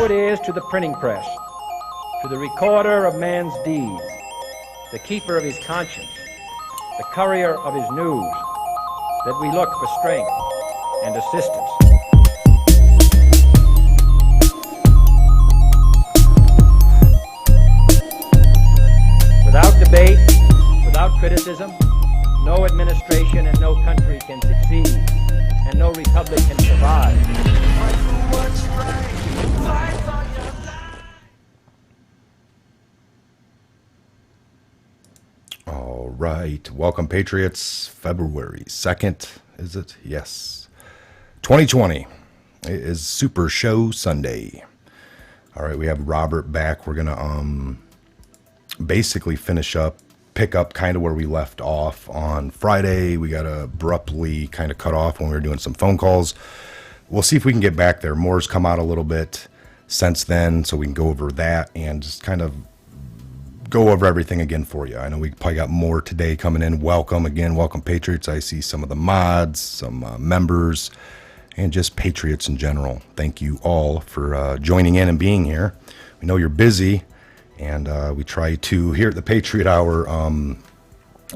So it is to the printing press, to the recorder of man's deeds, the keeper of his conscience, the courier of his news, that we look for strength and assistance. Without debate, without criticism, no administration and no country can succeed, and no republic can survive. All right. Welcome, Patriots. February 2nd, is it? Yes. 2020. It is Super Show Sunday. All right, we have Robert back. We're going to basically pick up kind of where we left off on Friday. We got abruptly kind of cut off when we were doing some phone calls. We'll see if we can get back there. More's come out a little bit since then, so we can go over that and just kind of go over everything again for you. I know we probably got more today coming in. Welcome again. Welcome, Patriots. I see some of the mods, some members, and just Patriots in general. Thank you all for joining in and being here. We know you're busy, and we try to, here at the Patriot Hour,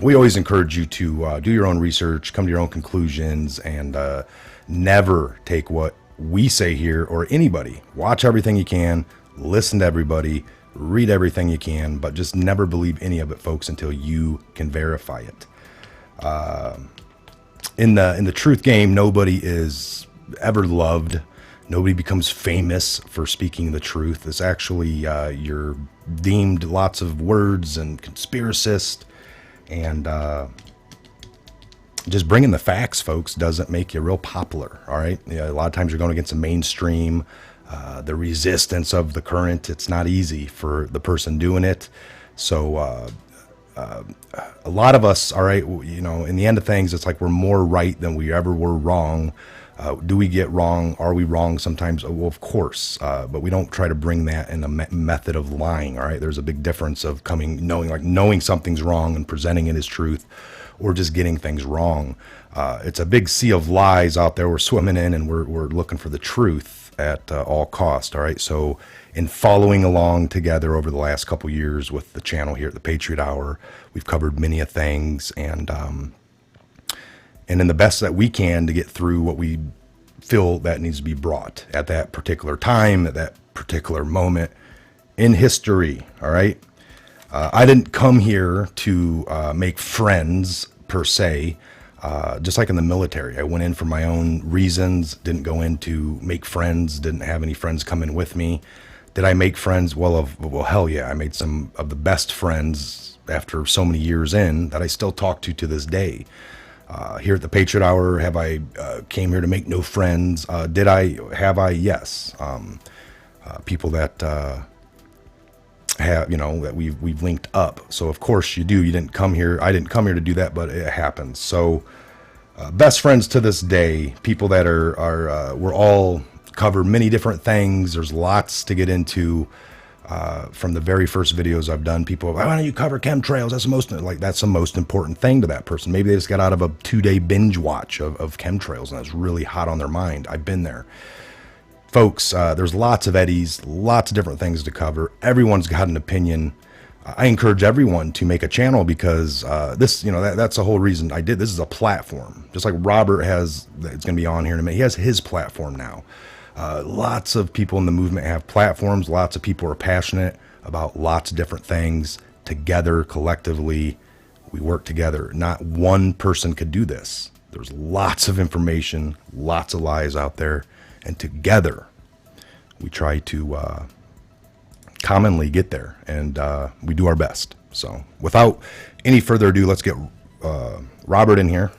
we always encourage you to do your own research, come to your own conclusions, and never take what we say here or anybody. Watch everything you can, listen to everybody, read everything you can, but just never believe any of it, folks, until you can verify it. In the truth game, nobody is ever loved. Nobody becomes famous for speaking the truth. It's actually you're deemed lots of words and conspiracist, and just bringing the facts, folks, doesn't make you real popular. All right, a lot of times you're going against the mainstream. The resistance of the current, it's not easy for the person doing it. So a lot of us, all right, you know, in the end of things, it's like we're more right than we ever were wrong. Do we get wrong? Are we wrong sometimes? Well, of course, but we don't try to bring that in a method of lying. All right, there's a big difference of knowing something's wrong and presenting it as truth, or just getting things wrong. It's a big sea of lies out there we're swimming in, and we're looking for the truth at all cost. All right, so in following along together over the last couple years with the channel here at the Patriot Hour, we've covered many of things, and in the best that we can to get through what we feel that needs to be brought at that particular time, at that particular moment in history. All right, I didn't come here to make friends per se. Just like in the military, I went in for my own reasons, didn't go in to make friends, didn't have any friends come in with me. Did I make friends? Well, hell yeah. I made some of the best friends after so many years in that I still talk to this day. Here at the Patriot Hour, have I came here to make no friends? Have I? Yes. People that have, that we've linked up. So of course you do. You didn't come here. I didn't come here to do that, but it happens. So best friends to this day, people that we're all cover many different things. There's lots to get into. From the very first videos I've done, people, why don't you cover chemtrails? That's the most important thing to that person. Maybe they just got out of a 2-day binge watch of chemtrails, and it's really hot on their mind. I've been there. Folks, there's lots of eddies, lots of different things to cover. Everyone's got an opinion. I encourage everyone to make a channel because this, that's the whole reason I did. This is a platform, just like Robert has. It's going to be on here in a minute. He has his platform now. Lots of people in the movement have platforms. Lots of people are passionate about lots of different things. Together, collectively, we work together. Not one person could do this. There's lots of information, lots of lies out there, and together we try to commonly get there, and we do our best. So without any further ado, let's get Robert in here.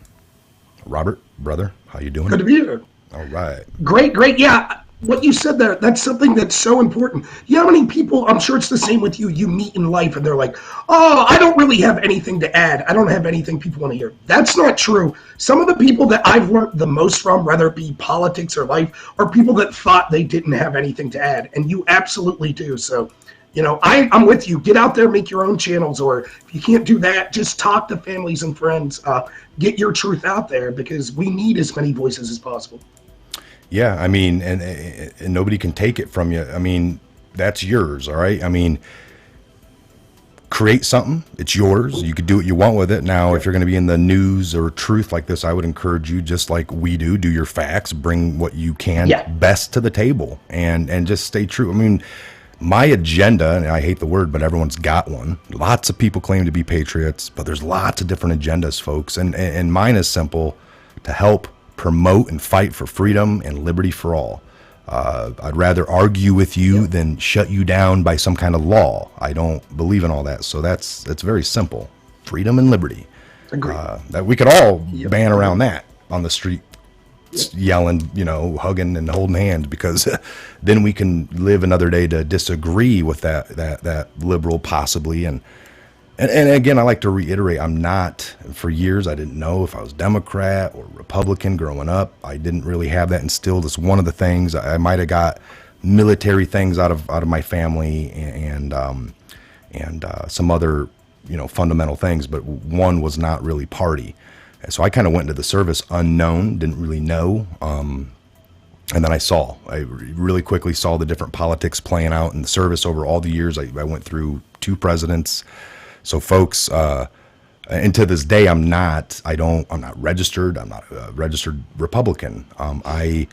Robert, brother, how you doing? Good to be here. All right. Great. Yeah, what you said there, that's something that's so important. You know how many people, I'm sure it's the same with you, you meet in life and they're like, oh, I don't really have anything to add. I don't have anything people want to hear. That's not true. Some of the people that I've learned the most from, whether it be politics or life, are people that thought they didn't have anything to add, and you absolutely do. So, I'm with you. Get out there, make your own channels, or if you can't do that, just talk to families and friends. Get your truth out there because we need as many voices as possible. Yeah, I mean, and nobody can take it from you. I mean, that's yours, all right? I mean, create something. It's yours. You could do what you want with it. Now, if you're going to be in the news or truth like this, I would encourage you, just like we do your facts, bring what you can best to the table, and just stay true. I mean, my agenda, and I hate the word, but everyone's got one. Lots of people claim to be patriots, but there's lots of different agendas, folks. And mine is simple: to help promote and fight for freedom and liberty for all. I'd rather argue with you than shut you down by some kind of law. I don't believe in all that. So that's very simple: freedom and liberty. That we could all ban around that on the street, yelling, hugging and holding hands, because then we can live another day to disagree with that liberal possibly. And again, I like to reiterate, I'm not, for years, I didn't know if I was Democrat or Republican growing up. I didn't really have that instilled. It's one of the things. I might have got military things out of my family and some other, fundamental things, but one was not really party. So I kind of went into the service unknown, didn't really know. And then I really quickly saw the different politics playing out in the service over all the years. I went through 2 presidents. So folks, and to this day, I'm not registered. I'm not a registered Republican. I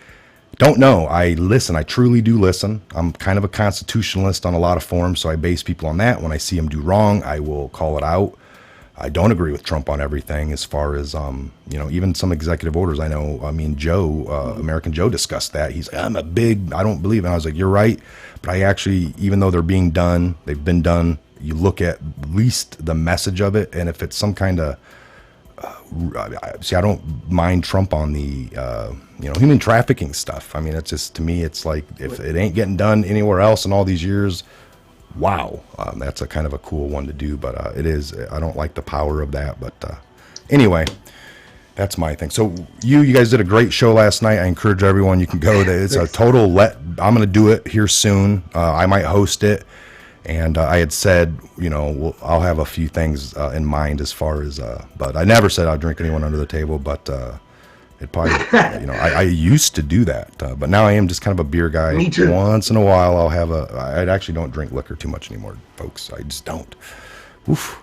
don't know. I listen. I truly do listen. I'm kind of a constitutionalist on a lot of forms, so I base people on that. When I see them do wrong, I will call it out. I don't agree with Trump on everything as far as, even some executive orders. I know, American Joe discussed that. He's like, I don't believe it. And I was like, you're right. But I actually, even though they're being done, they've been done, you look at least the message of it. And if it's some kind of, I don't mind Trump on the, human trafficking stuff. I mean, it's just, to me, it's like, if it ain't getting done anywhere else in all these years, wow, that's a kind of a cool one to do, but it is. I don't like the power of that, but anyway, that's my thing. So you guys did a great show last night. I encourage everyone, you can go there. It's a total I'm going to do it here soon. I might host it, and I had said, I'll have a few things in mind as far as, but I never said I'd drink anyone under the table, but it probably, I used to do that, but now I am just kind of a beer guy. Me too. Once in a while, I actually don't drink liquor too much anymore, folks. I just don't. Oof.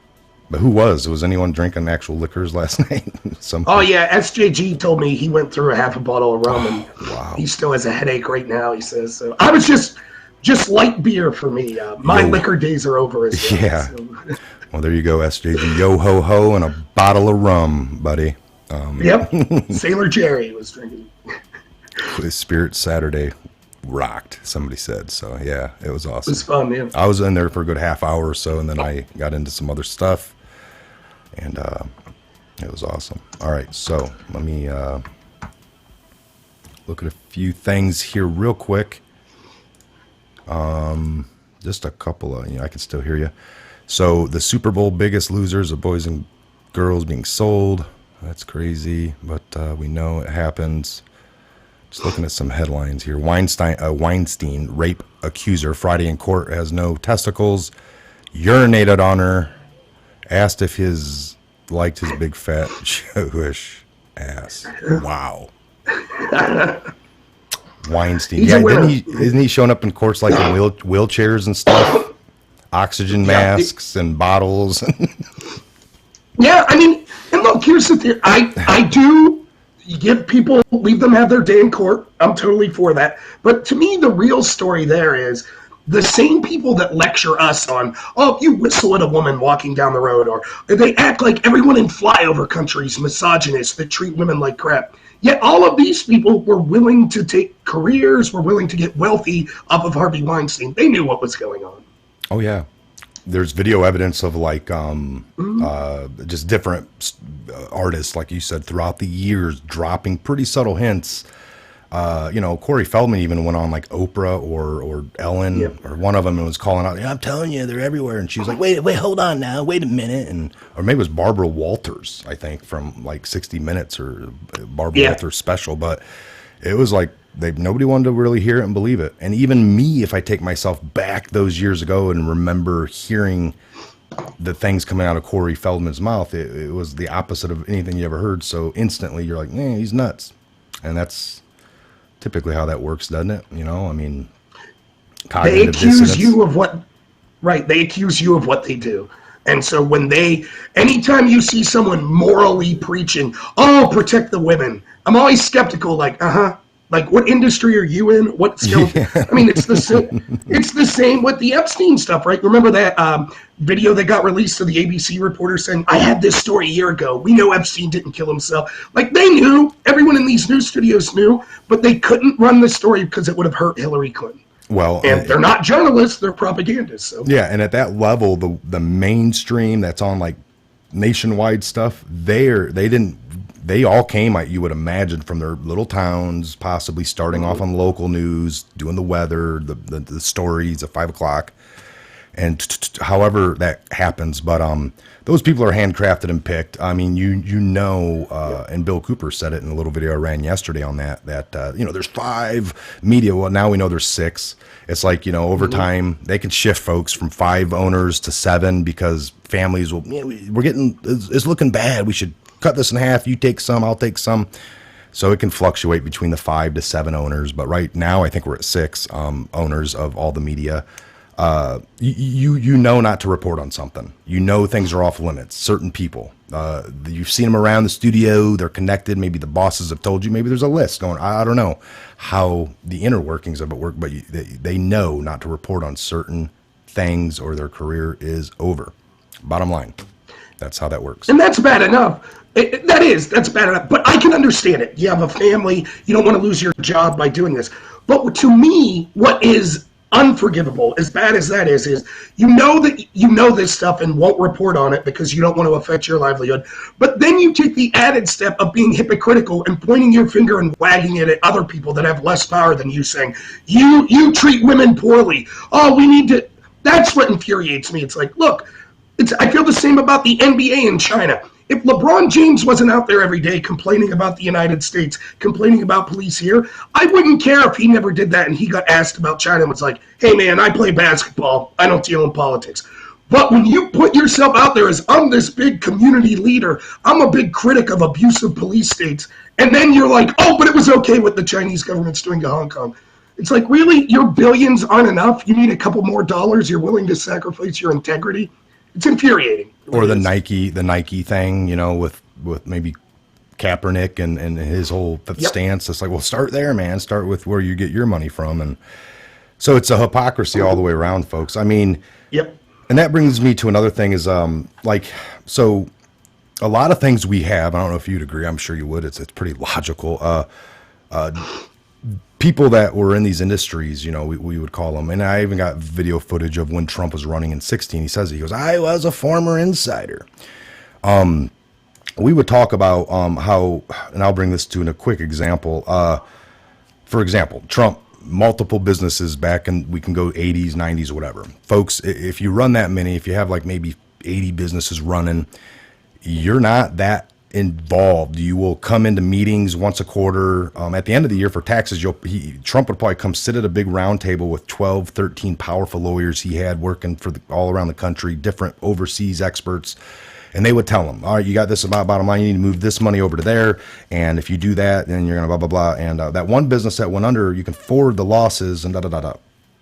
But was anyone drinking actual liquors last night? Yeah, SJG told me he went through a half a bottle of rum, and wow. He still has a headache right now, he says. So I was just light beer for me. My liquor days are over as well. Yeah. So. Well, there you go, SJG. Yo ho ho and a bottle of rum, buddy. Yep. Sailor Jerry was drinking. Spirit Saturday rocked, somebody said. So yeah, it was awesome. It was fun, man. I was in there for a good half hour or so, and then I got into some other stuff, and it was awesome. All right, so let me look at a few things here real quick. Just a couple of, I can still hear you. So the Super Bowl biggest losers of boys and girls being sold. That's crazy, but we know it happens. Just looking at some headlines here. Weinstein rape accuser Friday in court has no testicles, urinated on her, asked if liked his big fat Jewish ass. Wow. Weinstein. Isn't he showing up in courts like in wheelchairs and stuff? oxygen Yeah, masks and bottles. yeah, I mean, and look, here's the thing. I do give people, leave them have their day in court. I'm totally for that. But to me, the real story there is the same people that lecture us on, oh, if you whistle at a woman walking down the road, or they act like everyone in flyover countries, misogynists that treat women like crap. Yet all of these people were willing to take careers, were willing to get wealthy off of Harvey Weinstein. They knew what was going on. Oh yeah, there's video evidence of like just different artists, like you said, throughout the years, dropping pretty subtle hints. Corey Feldman even went on like Oprah or Ellen or one of them and was calling out, I'm telling you, they're everywhere. And she was like, wait, hold on now, wait a minute. Or maybe it was Barbara Walters, I think, from like 60 Minutes or Barbara Walters special. But it was like nobody wanted to really hear it and believe it. And even me, if I take myself back those years ago and remember hearing the things coming out of Corey Feldman's mouth, it was the opposite of anything you ever heard. So instantly you're like, he's nuts. And that's typically how that works, doesn't it? I mean, they accuse you of what, right? They accuse you of what they do. And so anytime you see someone morally preaching, oh, protect the women, I'm always skeptical, like, like what industry are you in? What skeleton? Yeah. I mean, it's the same with the Epstein stuff, right? Remember that video that got released of the ABC reporter saying, I had this story a year ago. We know Epstein didn't kill himself. Like, they knew. Everyone in these news studios knew, but they couldn't run the story because it would have hurt Hillary Clinton. Well, and they're not journalists; they're propagandists. So. Yeah, and at that level, the mainstream that's on like nationwide stuff, they all came, you would imagine, from their little towns, possibly starting off on local news, doing the weather, the stories at 5 o'clock, and however that happens. But those people are handcrafted and picked. I mean, and Bill Cooper said it in a little video I ran yesterday on that there's 5 media. Well, now we know there's 6. It's like, over time they can shift folks from 5 owners to 7 because families will, it's looking bad. We should cut this in half. You take some, I'll take some. So it can fluctuate between the 5 to 7 owners. But right now, I think we're at 6 owners of all the media. You know not to report on something. Things are off limits. Certain people, you've seen them around the studio. They're connected. Maybe the bosses have told you. Maybe there's a list going. I don't know how the inner workings of it work, but they know not to report on certain things or their career is over. Bottom line, that's how that works. And that's bad enough. That's bad enough. But I can understand it. You have a family. You don't want to lose your job by doing this. But to me, what is unforgivable, as bad as that is that you know this stuff and won't report on it because you don't want to affect your livelihood. But then you take the added step of being hypocritical and pointing your finger and wagging it at other people that have less power than you, saying, you treat women poorly. Oh, we need to. That's what infuriates me. It's like, look, I feel the same about the NBA in China. If LeBron James wasn't out there every day complaining about the United States, complaining about police here, I wouldn't care if he never did that and he got asked about China and was like, hey man, I play basketball. I don't deal in politics. But when you put yourself out there as, I'm this big community leader, I'm a big critic of abusive police states, and then you're like, oh, but it was okay what the Chinese government's doing to Hong Kong. It's like, really? Your billions aren't enough? You need a couple more dollars? You're willing to sacrifice your integrity? It's infuriating. Or the Nike thing, with maybe Kaepernick and his whole stance. It's like, well, start there, man. Start with where you get your money from. And so it's a hypocrisy all the way around, folks. I mean, and that brings me to another thing is, so a lot of things we have, I don't know if you'd agree, I'm sure you would. It's pretty logical. People that were in these industries, we would call them. And I even got video footage of when Trump was running in 2016. He says, I was a former insider. We would talk about how, and I'll bring this to a quick example. For example, Trump, multiple businesses back in, we can go 80s, 90s, whatever. Folks, if you run that many, if you have like maybe 80 businesses running, you're not that involved. You will come into meetings once a quarter. At the end of the year for taxes, Trump would probably come sit at a big round table with 12, 13 powerful lawyers he had working for all around the country, different overseas experts. And they would tell him, all right, you got this about bottom line, you need to move this money over to there. And if you do that, then you're going to blah, blah, blah. And that one business that went under, you can forward the losses and da, da, da, da.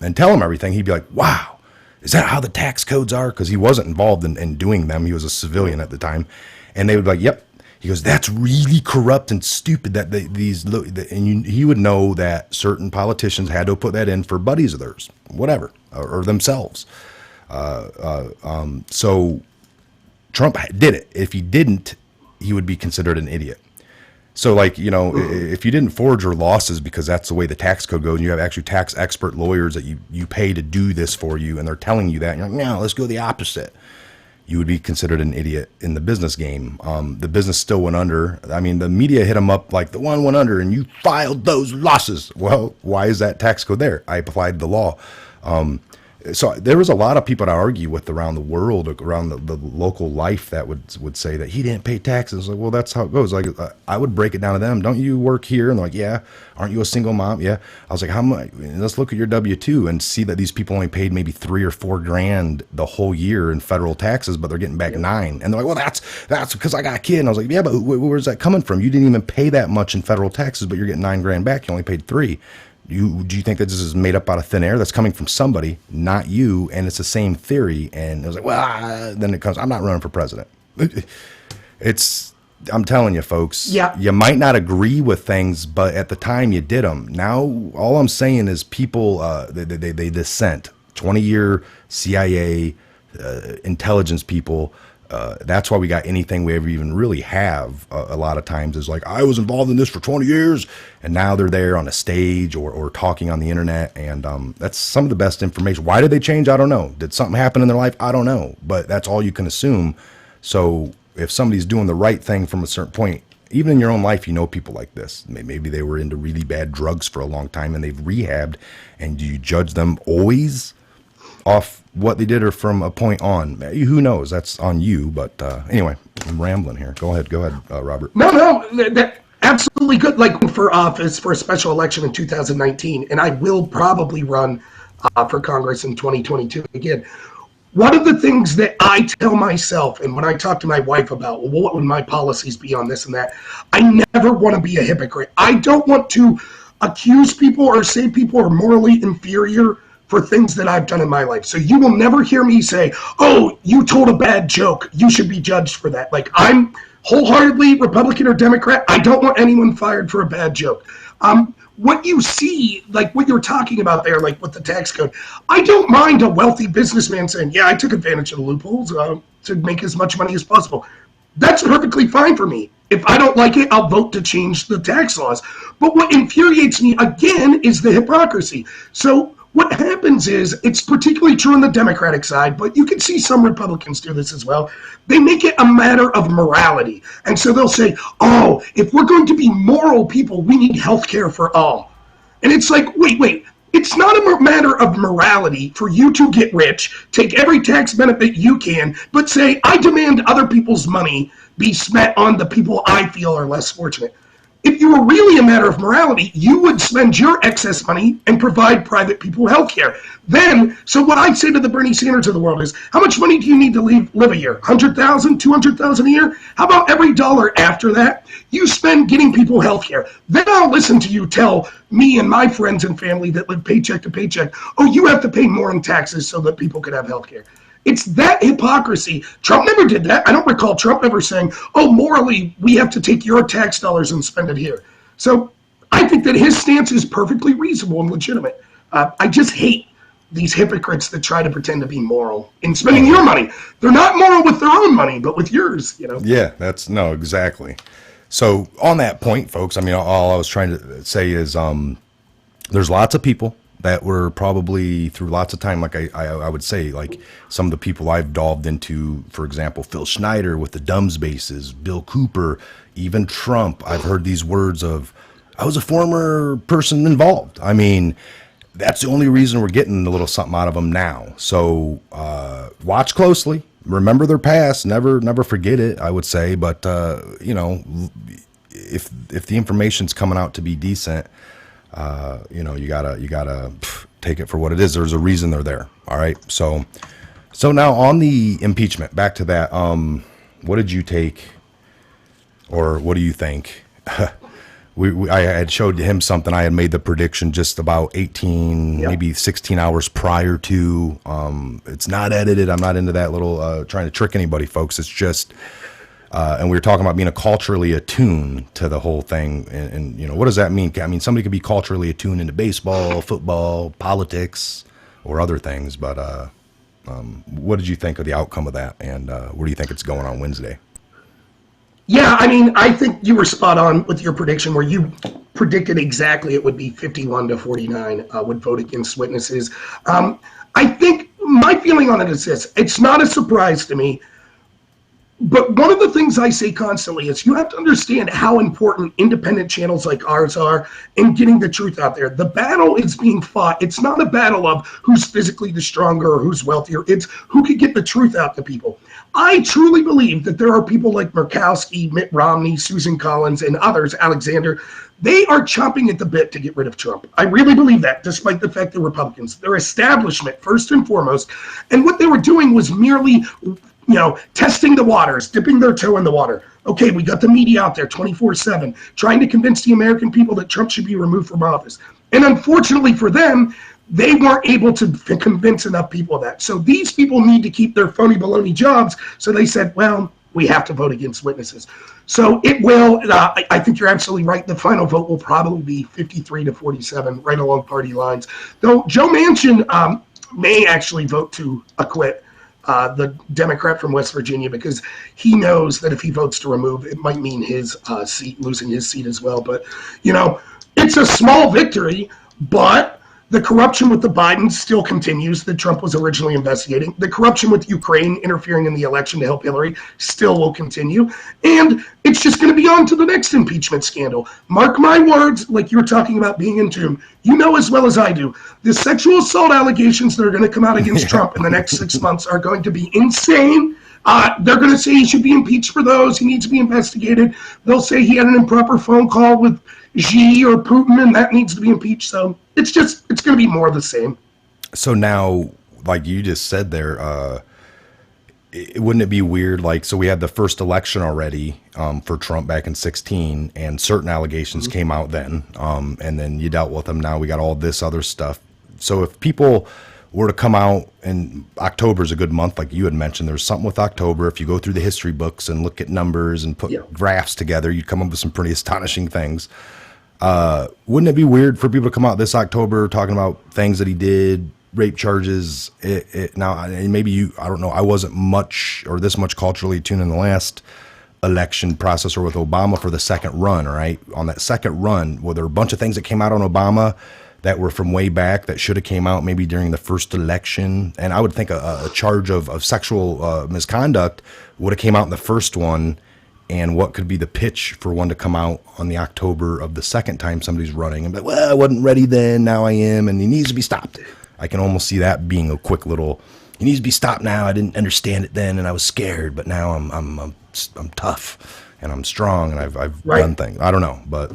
And tell him everything. He'd be like, wow, is that how the tax codes are? Because he wasn't involved in doing them. He was a civilian at the time. And they would be like, yep. He goes, that's really corrupt and stupid that he would know that certain politicians had to put that in for buddies of theirs, whatever, or themselves. So Trump did it. If he didn't, he would be considered an idiot. So, like, if you didn't forge your losses because that's the way the tax code goes, and you have actually tax expert lawyers that you pay to do this for you, and they're telling you that, and you're like, no, let's go the opposite. You would be considered an idiot in the business game. The business still went under. I mean, the media hit him up like the one went under and you filed those losses. Well, why is that tax code there? I applied the law. So there was a lot of people to argue with around the world, around the local life that would say that he didn't pay taxes. Like, well, that's how it goes. Like, I would break it down to them. Don't you work here? And they're like, yeah. Aren't you a single mom? Yeah. I was like, how much? Let's look at your W-2 and see that these people only paid maybe $3,000 or $4,000 the whole year in federal taxes, but they're getting back $9,000. And they're like, well, that's because I got a kid. And I was like, yeah, but where's that coming from? You didn't even pay that much in federal taxes, but you're getting $9,000 back. You only paid $3,000. Do you think that this is made up out of thin air? That's coming from somebody, not you, and it's the same theory. And it was like, well, then it comes, I'm not running for president. I'm telling you, folks, yeah. You might not agree with things, but at the time you did them. Now, all I'm saying is people, they dissent. 20-year CIA intelligence people. That's why we got anything we ever even really have a lot of times is like, I was involved in this for 20 years and now they're there on a stage or talking on the internet. And that's some of the best information. Why did they change? I don't know. Did something happen in their life? I don't know. But that's all you can assume. So if somebody's doing the right thing from a certain point, even in your own life, people like this. Maybe they were into really bad drugs for a long time and they've rehabbed. And do you judge them always off what they did or from a point on? Who knows? That's on you. But anyway, I'm rambling here. Go ahead, Robert. No, that absolutely good. Like for office for a special election in 2019, and I will probably run for Congress in 2022 again. One of the things that I tell myself, and when I talk to my wife about, well, what would my policies be on this and that, I never want to be a hypocrite. I don't want to accuse people or say people are morally inferior for things that I've done in my life. So you will never hear me say, oh, you told a bad joke, you should be judged for that. Like, I'm wholeheartedly Republican or Democrat. I don't want anyone fired for a bad joke. What you see, like what you're talking about there, like with the tax code, I don't mind a wealthy businessman saying, yeah, I took advantage of the loopholes to make as much money as possible. That's perfectly fine for me. If I don't like it, I'll vote to change the tax laws. But what infuriates me, again, is the hypocrisy. So what happens is, it's particularly true on the Democratic side, but you can see some Republicans do this as well. They make it a matter of morality. And so they'll say, oh, if we're going to be moral people, we need health care for all. And it's like, wait. It's not a matter of morality for you to get rich, take every tax benefit you can, but say, I demand other people's money be spent on the people I feel are less fortunate. If you were really a matter of morality, you would spend your excess money and provide private people health care. Then, so what I'd say to the Bernie Sanders of the world is, how much money do you need to live a year? 100,000, 200,000 a year? How about every dollar after that you spend getting people health care? Then I'll listen to you tell me and my friends and family that live paycheck to paycheck, oh, you have to pay more in taxes so that people could have health care. It's that hypocrisy. Trump never did that. I don't recall Trump ever saying, oh, morally, we have to take your tax dollars and spend it here. So I think that his stance is perfectly reasonable and legitimate. I just hate these hypocrites that try to pretend to be moral in spending your money. They're not moral with their own money, but with yours, Yeah, exactly. So on that point, folks, I mean, all I was trying to say is there's lots of people that were probably through lots of time, like I would say, like some of the people I've delved into, for example, Phil Schneider with the Dumbs bases, Bill Cooper, even Trump. I've heard these words of, I was a former person involved. I mean, that's the only reason we're getting a little something out of them now. So watch closely. Remember their past. Never forget it, I would say. But, if the information's coming out to be decent, you gotta take it for what it is. There's a reason they're there. All right. So now on the impeachment, back to that. What did you take, or what do you think I had showed him something. I had made the prediction just about 18, maybe 16 hours prior to. It's not edited. I'm not into that little trying to trick anybody, folks. It's just, and we were talking about being culturally attuned to the whole thing. And what does that mean? I mean, somebody could be culturally attuned into baseball, football, politics, or other things. But what did you think of the outcome of that? And where do you think it's going on Wednesday? Yeah, I mean, I think you were spot on with your prediction where you predicted exactly it would be 51-49 would vote against witnesses. I think my feeling on it is this. It's not a surprise to me. But one of the things I say constantly is you have to understand how important independent channels like ours are in getting the truth out there. The battle is being fought. It's not a battle of who's physically the stronger or who's wealthier. It's who can get the truth out to people. I truly believe that there are people like Murkowski, Mitt Romney, Susan Collins, and others, Alexander. They are chomping at the bit to get rid of Trump. I really believe that, despite the fact they're Republicans. They're establishment, first and foremost. And what they were doing was merely testing the waters, dipping their toe in the water. Okay, we got the media out there 24/7, trying to convince the American people that Trump should be removed from office. And unfortunately for them, they weren't able to convince enough people of that. So these people need to keep their phony baloney jobs. So they said, well, we have to vote against witnesses. So it will, I think you're absolutely right. The final vote will probably be 53-47, right along party lines. Though Joe Manchin may actually vote to acquit the Democrat from West Virginia, because he knows that if he votes to remove, it might mean his seat, losing his seat as well. But, it's a small victory, but the corruption with the Bidens still continues that Trump was originally investigating. The corruption with Ukraine interfering in the election to help Hillary still will continue. And it's just going to be on to the next impeachment scandal. Mark my words, like you were talking about being in tune. You know as well as I do, the sexual assault allegations that are going to come out against Trump in the next 6 months are going to be insane. They're going to say he should be impeached for those. He needs to be investigated. They'll say he had an improper phone call with Xi or Putin, and that needs to be impeached. So it's going to be more of the same. So now, like you just said there, wouldn't it be weird? Like, so we had the first election already for Trump back in 2016, and certain allegations came out then, and then you dealt with them. Now we got all this other stuff. So if people were to come out, and October is a good month, like you had mentioned, there's something with October. If you go through the history books and look at numbers and put graphs together, you'd come up with some pretty astonishing things. Wouldn't it be weird for people to come out this October talking about things that he did, rape charges? Now, maybe I don't know, I wasn't much or this much culturally tuned in the last election process or with Obama for the second run, right? On that second run, were there a bunch of things that came out on Obama that were from way back that should have came out maybe during the first election? And I would think a charge of sexual misconduct would have came out in the first one. And what could be the pitch for one to come out on the October of the second time somebody's running and be like, well, I wasn't ready then, now I am, and he needs to be stopped. I can almost see that being a quick little, he needs to be stopped now. I didn't understand it then, and I was scared, but now I'm tough and I'm strong, and I've done things. I don't know, but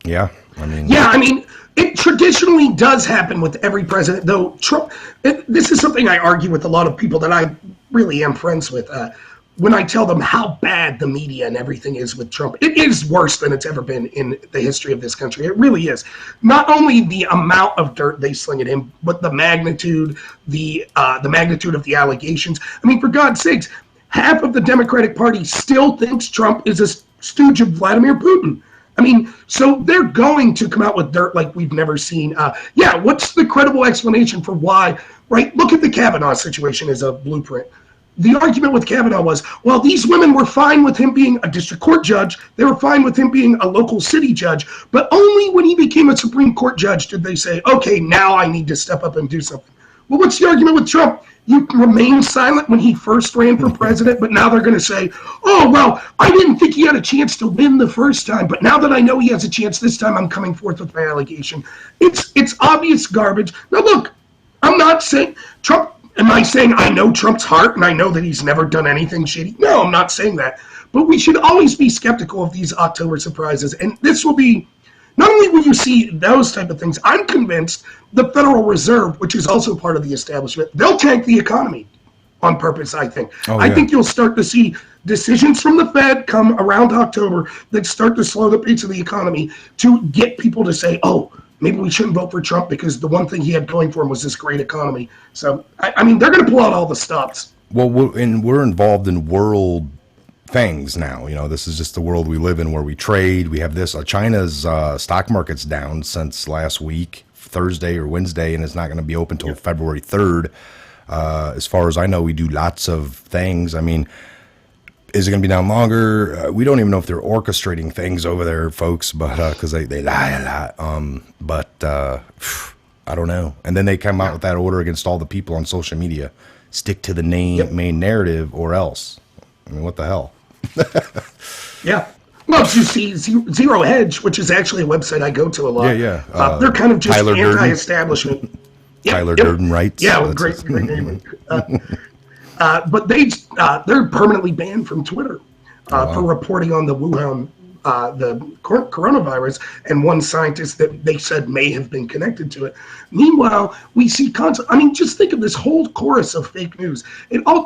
yeah, I mean, it traditionally does happen with every president, though Trump, this is something I argue with a lot of people that I really am friends with. When I tell them how bad the media and everything is with Trump, it is worse than it's ever been in the history of this country. It really is. Not only the amount of dirt they sling at him, but the magnitude, the magnitude of the allegations. I mean, for God's sakes, half of the Democratic Party still thinks Trump is a stooge of Vladimir Putin. I mean, so they're going to come out with dirt like we've never seen. What's the credible explanation for why, right? Look at the Kavanaugh situation as a blueprint. The argument with Kavanaugh was, well, these women were fine with him being a district court judge. They were fine with him being a local city judge. But only when he became a Supreme Court judge did they say, okay, now I need to step up and do something. Well, what's the argument with Trump? You remained silent when he first ran for president, but now they're going to say, oh, well, I didn't think he had a chance to win the first time, but now that I know he has a chance this time, I'm coming forth with my allegation. It's obvious garbage. Now, look, I'm not saying Trump. Am I saying I know Trump's heart and I know that he's never done anything shitty? No, I'm not saying that. But we should always be skeptical of these October surprises. And this will be, not only will you see those type of things, I'm convinced the Federal Reserve, which is also part of the establishment, they'll tank the economy. on purpose, I think. Oh, I yeah. think you'll start to see decisions from the Fed come around October that start to slow the pace of the economy to get people to say, oh, maybe we shouldn't vote for Trump because the one thing he had going for him was this great economy. So, I mean, they're going to pull out all the stops. Well, we're involved in world things now. You know, this is just the world we live in where we trade. We have this. China's stock market's down since last week, Thursday or Wednesday, and it's not going to be open until February 3rd. As far as I know, we do lots of things. I mean, is it going to be down longer? We don't even know if they're orchestrating things over there, folks, but because they lie a lot. But I don't know. And then they come out with that order against all the people on social media. Stick to the main narrative or else. I mean, what the hell? Yeah. Well, you see Zero Hedge, which is actually a website I go to a lot. Yeah. They're kind of just Tyler Durden. anti-establishment. Tyler Durden writes. Yeah, great name. But they're permanently banned from Twitter for reporting on the Wuhan, the coronavirus, and one scientist that they said may have been connected to it. Meanwhile, we see I mean, just think of this whole chorus of fake news.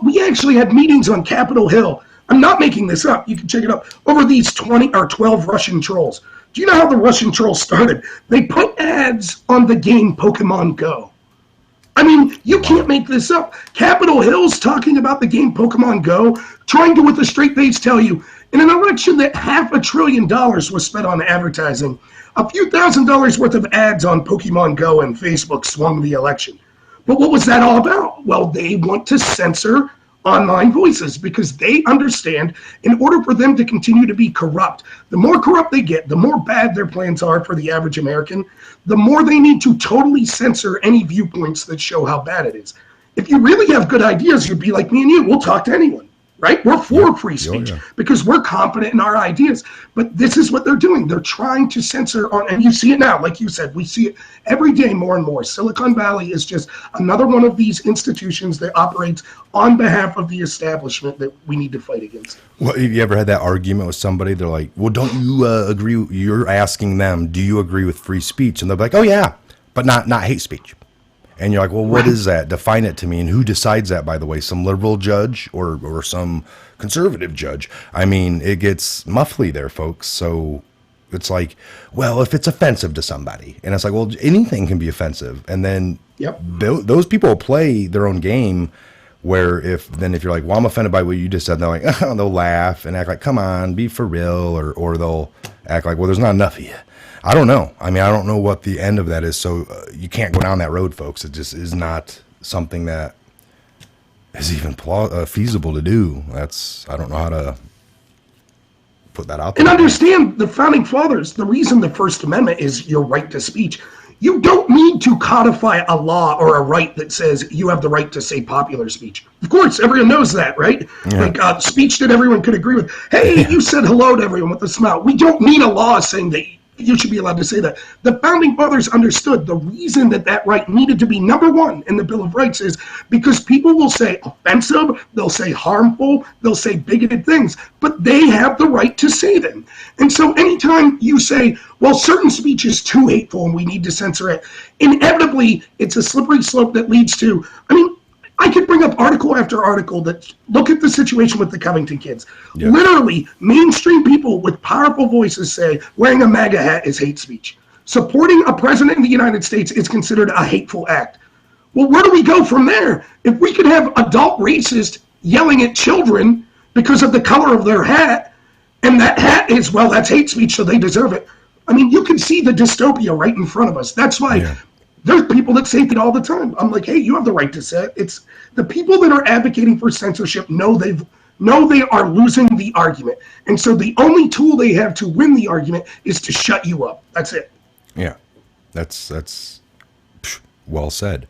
We actually had meetings on Capitol Hill. I'm not making this up. You can check it up. Over these 20 or 12 Russian trolls. Do you know how the Russian trolls started? They put ads on the game Pokemon Go. I mean, you can't make this up. Capitol Hill's talking about the game Pokemon Go, trying to, with a straight face, tell you, in an election that $500 billion was spent on advertising, a few $1,000s worth of ads on Pokemon Go and Facebook swung the election. But what was that all about? Well, they want to censor online voices because they understand in order for them to continue to be corrupt, the more corrupt they get, the more bad their plans are for the average American, the more they need to totally censor any viewpoints that show how bad it is. If you really have good ideas, you'd be like me and you. We'll talk to anyone, right? We're for free speech because we're confident in our ideas. But this is what they're doing. They're trying to censor on, and you see it now, like you said, we see it every day more and more. Silicon Valley is just another one of these institutions that operates on behalf of the establishment that we need to fight against. Well, have you ever had that argument with somebody? They're like, well, don't you agree? You're asking them, do you agree with free speech? And they're like, oh, yeah, but not hate speech. And you're like, well, what is that? Define it to me. And who decides that, by the way? Some liberal judge or some conservative judge? I mean, it gets muffly there, folks. So it's like, well, if it's offensive to somebody. And it's like, well, anything can be offensive. And then those people play their own game where if you're like, well, I'm offended by what you just said, they're like, oh, they'll laugh and act like, come on, be for real. Or they'll act like, well, there's not enough of you. I don't know. I mean, I don't know what the end of that is. So you can't go down that road, folks. It just is not something that is even feasible to do. I don't know how to put that out there. And understand the founding fathers, the reason the First Amendment is your right to speech. You don't need to codify a law or a right that says you have the right to say popular speech. Of course, everyone knows that, right? Yeah. Like speech that everyone could agree with. Hey, you said hello to everyone with a smile. We don't need a law saying that you should be allowed to say that. The founding fathers understood the reason that right needed to be number one in the Bill of Rights is because people will say offensive, they'll say harmful, they'll say bigoted things, but they have the right to say them. And so anytime you say, well, certain speech is too hateful and we need to censor it, inevitably it's a slippery slope that leads to, I could bring up article after article that look at the situation with the Covington kids. Yeah. Literally, mainstream people with powerful voices say wearing a MAGA hat is hate speech. Supporting a president in the United States is considered a hateful act. Well, where do we go from there? If we could have adult racists yelling at children because of the color of their hat, and that hat is, well, that's hate speech, so they deserve it. You can see the dystopia right in front of us. That's why there's people that say that all the time. I'm like, hey, you have the right to say it. It's the people that are advocating for censorship know they are losing the argument. And so the only tool they have to win the argument is to shut you up. That's it. Yeah. That's well said.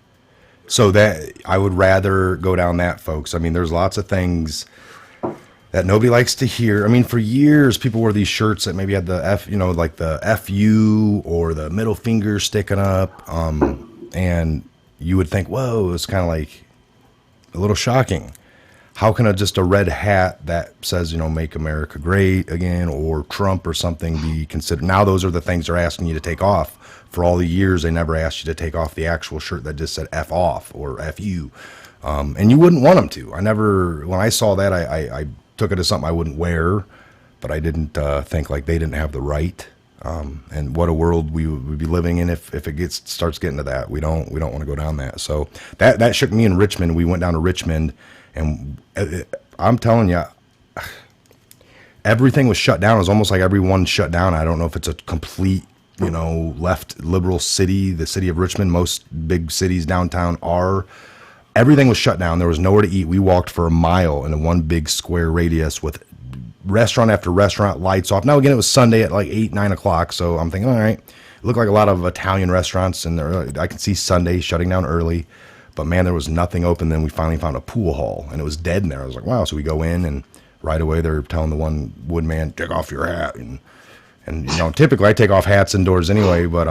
So that I would rather go down that, folks. There's lots of things that nobody likes to hear. For years, people wore these shirts that maybe had the F, like the FU or the middle finger sticking up. And you would think, whoa, it's kind of like a little shocking. How can just a red hat that says, make America great again, or Trump or something be considered? Now those are the things they're asking you to take off. For all the years, they never asked you to take off the actual shirt that just said F off or FU. And you wouldn't want them to. When I saw that, I took it as something I wouldn't wear, but I didn't think like they didn't have the right. And what a world we would be living in if it starts getting to that. We don't want to go down that. So that shook me in Richmond. We went down to Richmond, and I'm telling you, everything was shut down. It was almost like everyone shut down. I don't know if it's a complete, left liberal city, the city of Richmond. Most big cities downtown are. Everything was shut down. There was nowhere to eat. We walked for a mile in a one big square radius with restaurant after restaurant, lights off. Now, again, it was Sunday at like 8, 9 o'clock. So I'm thinking, all right, it looked like a lot of Italian restaurants, and I could see Sunday shutting down early. But man, there was nothing open. Then we finally found a pool hall, and it was dead in there. I was like, wow. So we go in, and right away they're telling the one woodman, take off your hat. And typically I take off hats indoors anyway, but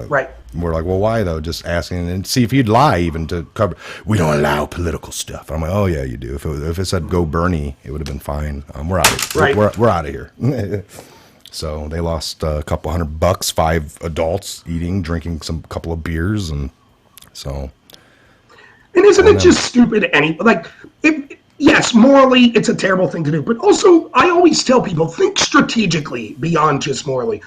right. We're like, well, why though? Just asking and see if you'd lie even to cover. We don't allow political stuff. I'm like, oh yeah, you do. If it said go Bernie, it would have been fine. We're out of right. We're out of here. So they lost a couple $100, 5 adults drinking some couple of beers, and so. And isn't it just stupid? Yes, morally, it's a terrible thing to do. But also, I always tell people, think strategically beyond just morally.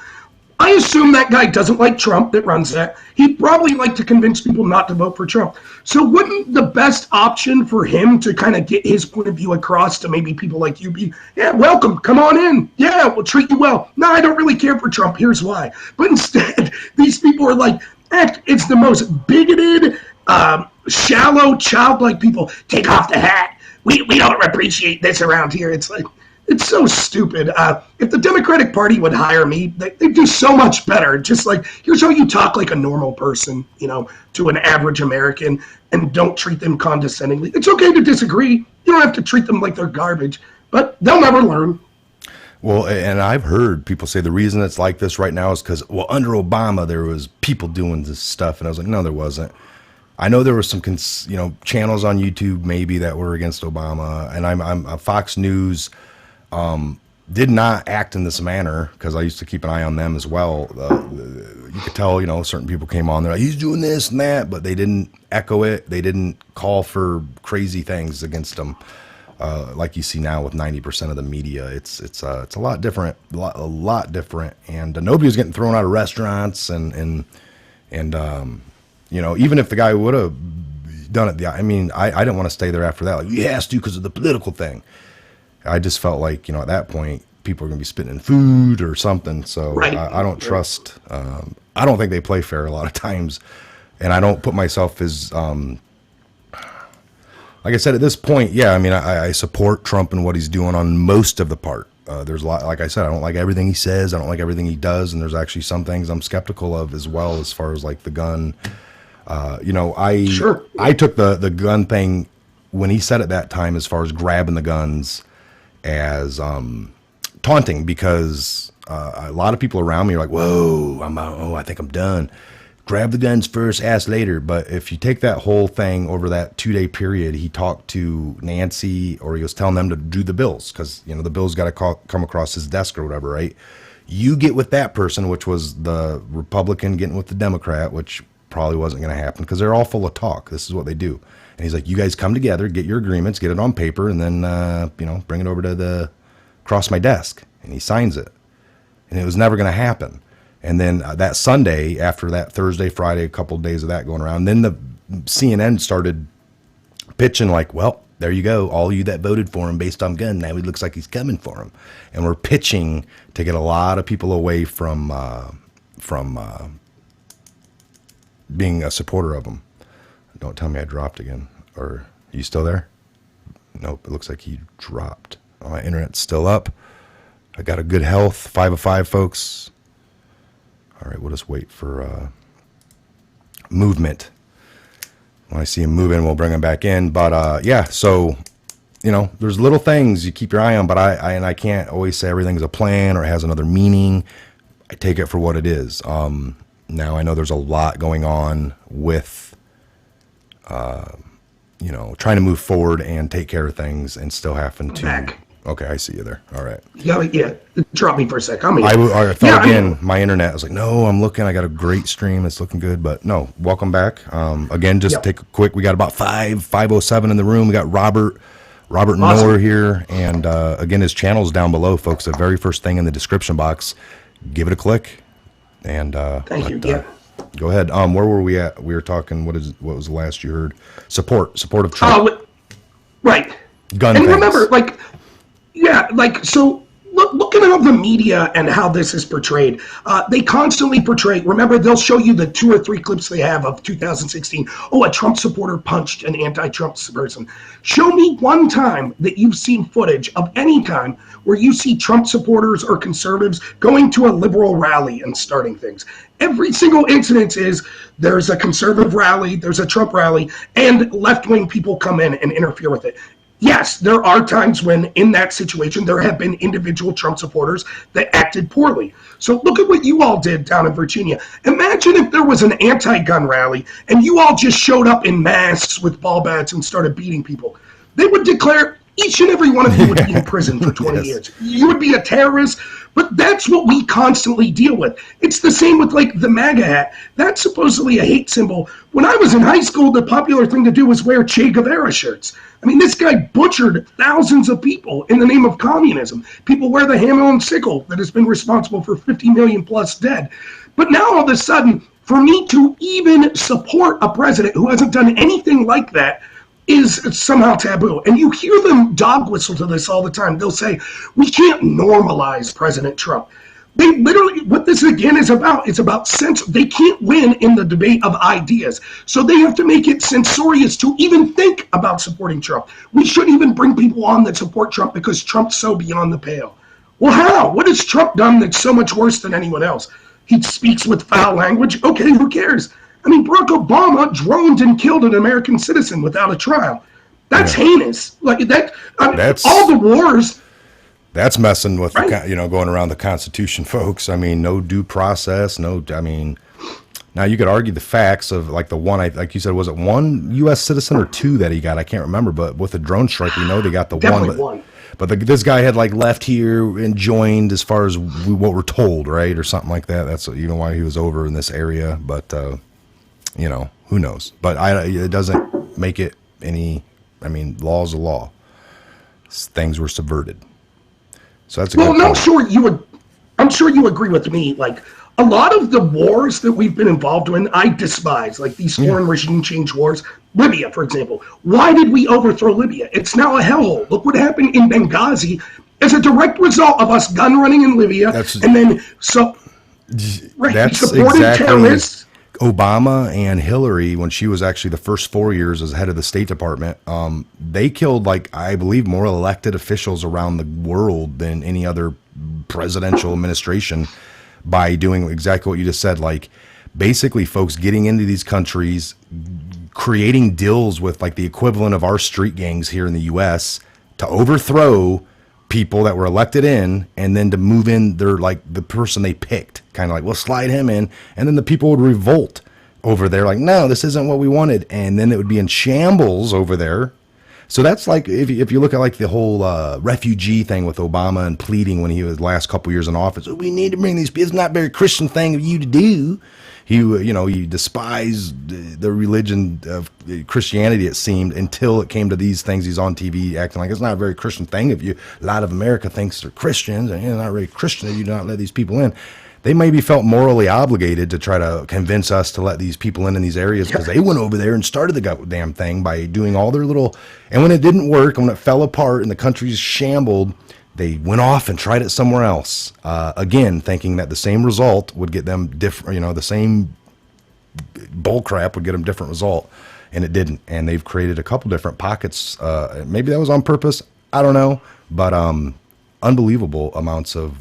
I assume that guy doesn't like Trump that runs that. He'd probably like to convince people not to vote for Trump. So wouldn't the best option for him to kind of get his point of view across to maybe people like you be, yeah, welcome, come on in. Yeah, we'll treat you well. No, I don't really care for Trump. Here's why. But instead, these people are like, it's the most bigoted, shallow, childlike people. Take off the hat. We don't appreciate this around here. It's like, it's so stupid. If the Democratic Party would hire me, they'd do so much better. Just like, here's how you talk like a normal person, to an average American, and don't treat them condescendingly. It's okay to disagree. You don't have to treat them like they're garbage, but they'll never learn. Well, and I've heard people say the reason it's like this right now is because, well, under Obama, there was people doing this stuff. And I was like, no, there wasn't. I know there were some, channels on YouTube maybe that were against Obama, and I'm Fox News did not act in this manner because I used to keep an eye on them as well. You could tell, certain people came on there, like, he's doing this and that, but they didn't echo it. They didn't call for crazy things against him, like you see now with 90% of the media. It's a lot different, a lot different, and nobody was getting thrown out of restaurants and. Even if the guy would have done it, I didn't want to stay there after that. Like, he has to because of the political thing. I just felt like, at that point, people are going to be spitting in food or something. So right. I don't trust. I don't think they play fair a lot of times. And I don't put myself as, like I said, at this point, yeah, I support Trump and what he's doing on most of the part. There's a lot, like I said, I don't like everything he says. I don't like everything he does. And there's actually some things I'm skeptical of as well, as far as like the gun. I took the gun thing when he said at that time, as far as grabbing the guns, as taunting, because a lot of people around me are like, whoa, I think I'm done. Grab the guns first, ask later. But if you take that whole thing over that 2-day period, he talked to Nancy, or he was telling them to do the bills, because the bills got to come across his desk or whatever, right? You get with that person, which was the Republican getting with the Democrat, which probably wasn't going to happen because they're all full of talk. This is what they do. And he's like, you guys come together, get your agreements, get it on paper, and then, bring it over to across my desk. And he signs it. And it was never going to happen. And then that Sunday, after that Thursday, Friday, a couple of days of that going around, then the CNN started pitching like, well, there you go. All you that voted for him based on gun, now he looks like he's coming for him. And we're pitching to get a lot of people away from being a supporter of him. Don't tell me I dropped again. Or are you still there? Nope, it looks like he dropped. My internet's still up. I got a good health. 5 of 5, folks. All right, we'll just wait for movement. When I see him moving, we'll bring him back in. But so there's little things you keep your eye on. But I can't always say everything's a plan or it has another meaning. I take it for what it is. Now I know there's a lot going on with, trying to move forward and take care of things, and still having to Okay, I see you there. All right. Yeah, drop me for a sec. I'm here. I thought again, my internet. I was like, no, I'm looking. I got a great stream. It's looking good, but no. Welcome back. Again, just take a quick. We got about 507 in the room. We got Robert Noerr here, and again, his channel's down below, folks. The very first thing in the description box. Give it a click, and thank you. Yeah. Go ahead. Where were we at? We were talking. What was the last you heard? Support of Trump. Right. Gun. And things. remember, so looking at the media and how this is portrayed, they constantly portray. Remember, they'll show you the 2 or 3 clips they have of 2016. Oh, a Trump supporter punched an anti-Trump person. Show me one time that you've seen footage of any time where you see Trump supporters or conservatives going to a liberal rally and starting things. Every single incident is there's a conservative rally, there's a Trump rally, and left-wing people come in and interfere with it. Yes, there are times when in that situation there have been individual Trump supporters that acted poorly. So look at what you all did down in Virginia. Imagine if there was an anti-gun rally and you all just showed up in masks with ball bats and started beating people. They would declare each and every one of you would be in prison for 20 years. You would be a terrorist, but that's what we constantly deal with. It's the same with like the MAGA hat. That's supposedly a hate symbol. When I was in high school, the popular thing to do was wear Che Guevara shirts. I mean, this guy butchered thousands of people in the name of communism. People wear the hammer and sickle that has been responsible for 50 million plus dead. But now all of a sudden, for me to even support a president who hasn't done anything like that is somehow taboo. And you hear them dog whistle to this all the time. They'll say, we can't normalize President Trump. They literally, what this again is about, it's about they can't win in the debate of ideas. So they have to make it censorious to even think about supporting Trump. We shouldn't even bring people on that support Trump because Trump's so beyond the pale. Well, how? What has Trump done that's so much worse than anyone else? He speaks with foul language. Okay, who cares? I mean, Barack Obama droned and killed an American citizen without a trial. That's heinous. Like that. That's all the wars. That's messing with going around the Constitution, folks. I mean, no due process. Now you could argue the facts of like the one, like you said, was it 1 U.S. citizen or 2 that he got? I can't remember, but with the drone strike, we know they got the Definitely one. But this guy had like left here and joined, as far as what we're told, right, or something like that. That's why he was over in this area. But who knows? But it doesn't make it any. I mean, law's a law. Things were subverted. So that's a good point. I'm sure you agree with me. Like a lot of the wars that we've been involved in, I despise. Like these foreign regime change wars. Libya, for example. Why did we overthrow Libya? It's now a hellhole. Look what happened in Benghazi as a direct result of us gun running in Libya, we supported terrorists. Obama and Hillary, when she was actually the first 4 years as head of the State Department, they killed, I believe, more elected officials around the world than any other presidential administration by doing exactly what you just said. Like, basically, folks getting into these countries, creating deals with, the equivalent of our street gangs here in the U.S. to overthrow people that were elected in, and then to move in the person they picked, kind of we'll slide him in, and then the people would revolt over there, no, this isn't what we wanted, and then it would be in shambles over there. So that's if you look at the whole refugee thing with Obama and pleading when he was last couple years in office, we need to bring these people. It's not a very Christian thing of you to do. He despised the religion of Christianity, it seemed, until it came to these things. He's on TV acting like it's not a very Christian thing. If a lot of America thinks they're Christians, and it's not very Christian if you do not let these people in. They maybe felt morally obligated to try to convince us to let these people in these areas because they went over there and started the goddamn thing by doing all their little. And when it didn't work, and when it fell apart and the country's shambled, they went off and tried it somewhere else, again, thinking that the same result would get them different, the same bull crap would get them different result, and it didn't. And they've created a couple different pockets. Maybe that was on purpose. I don't know. But unbelievable amounts of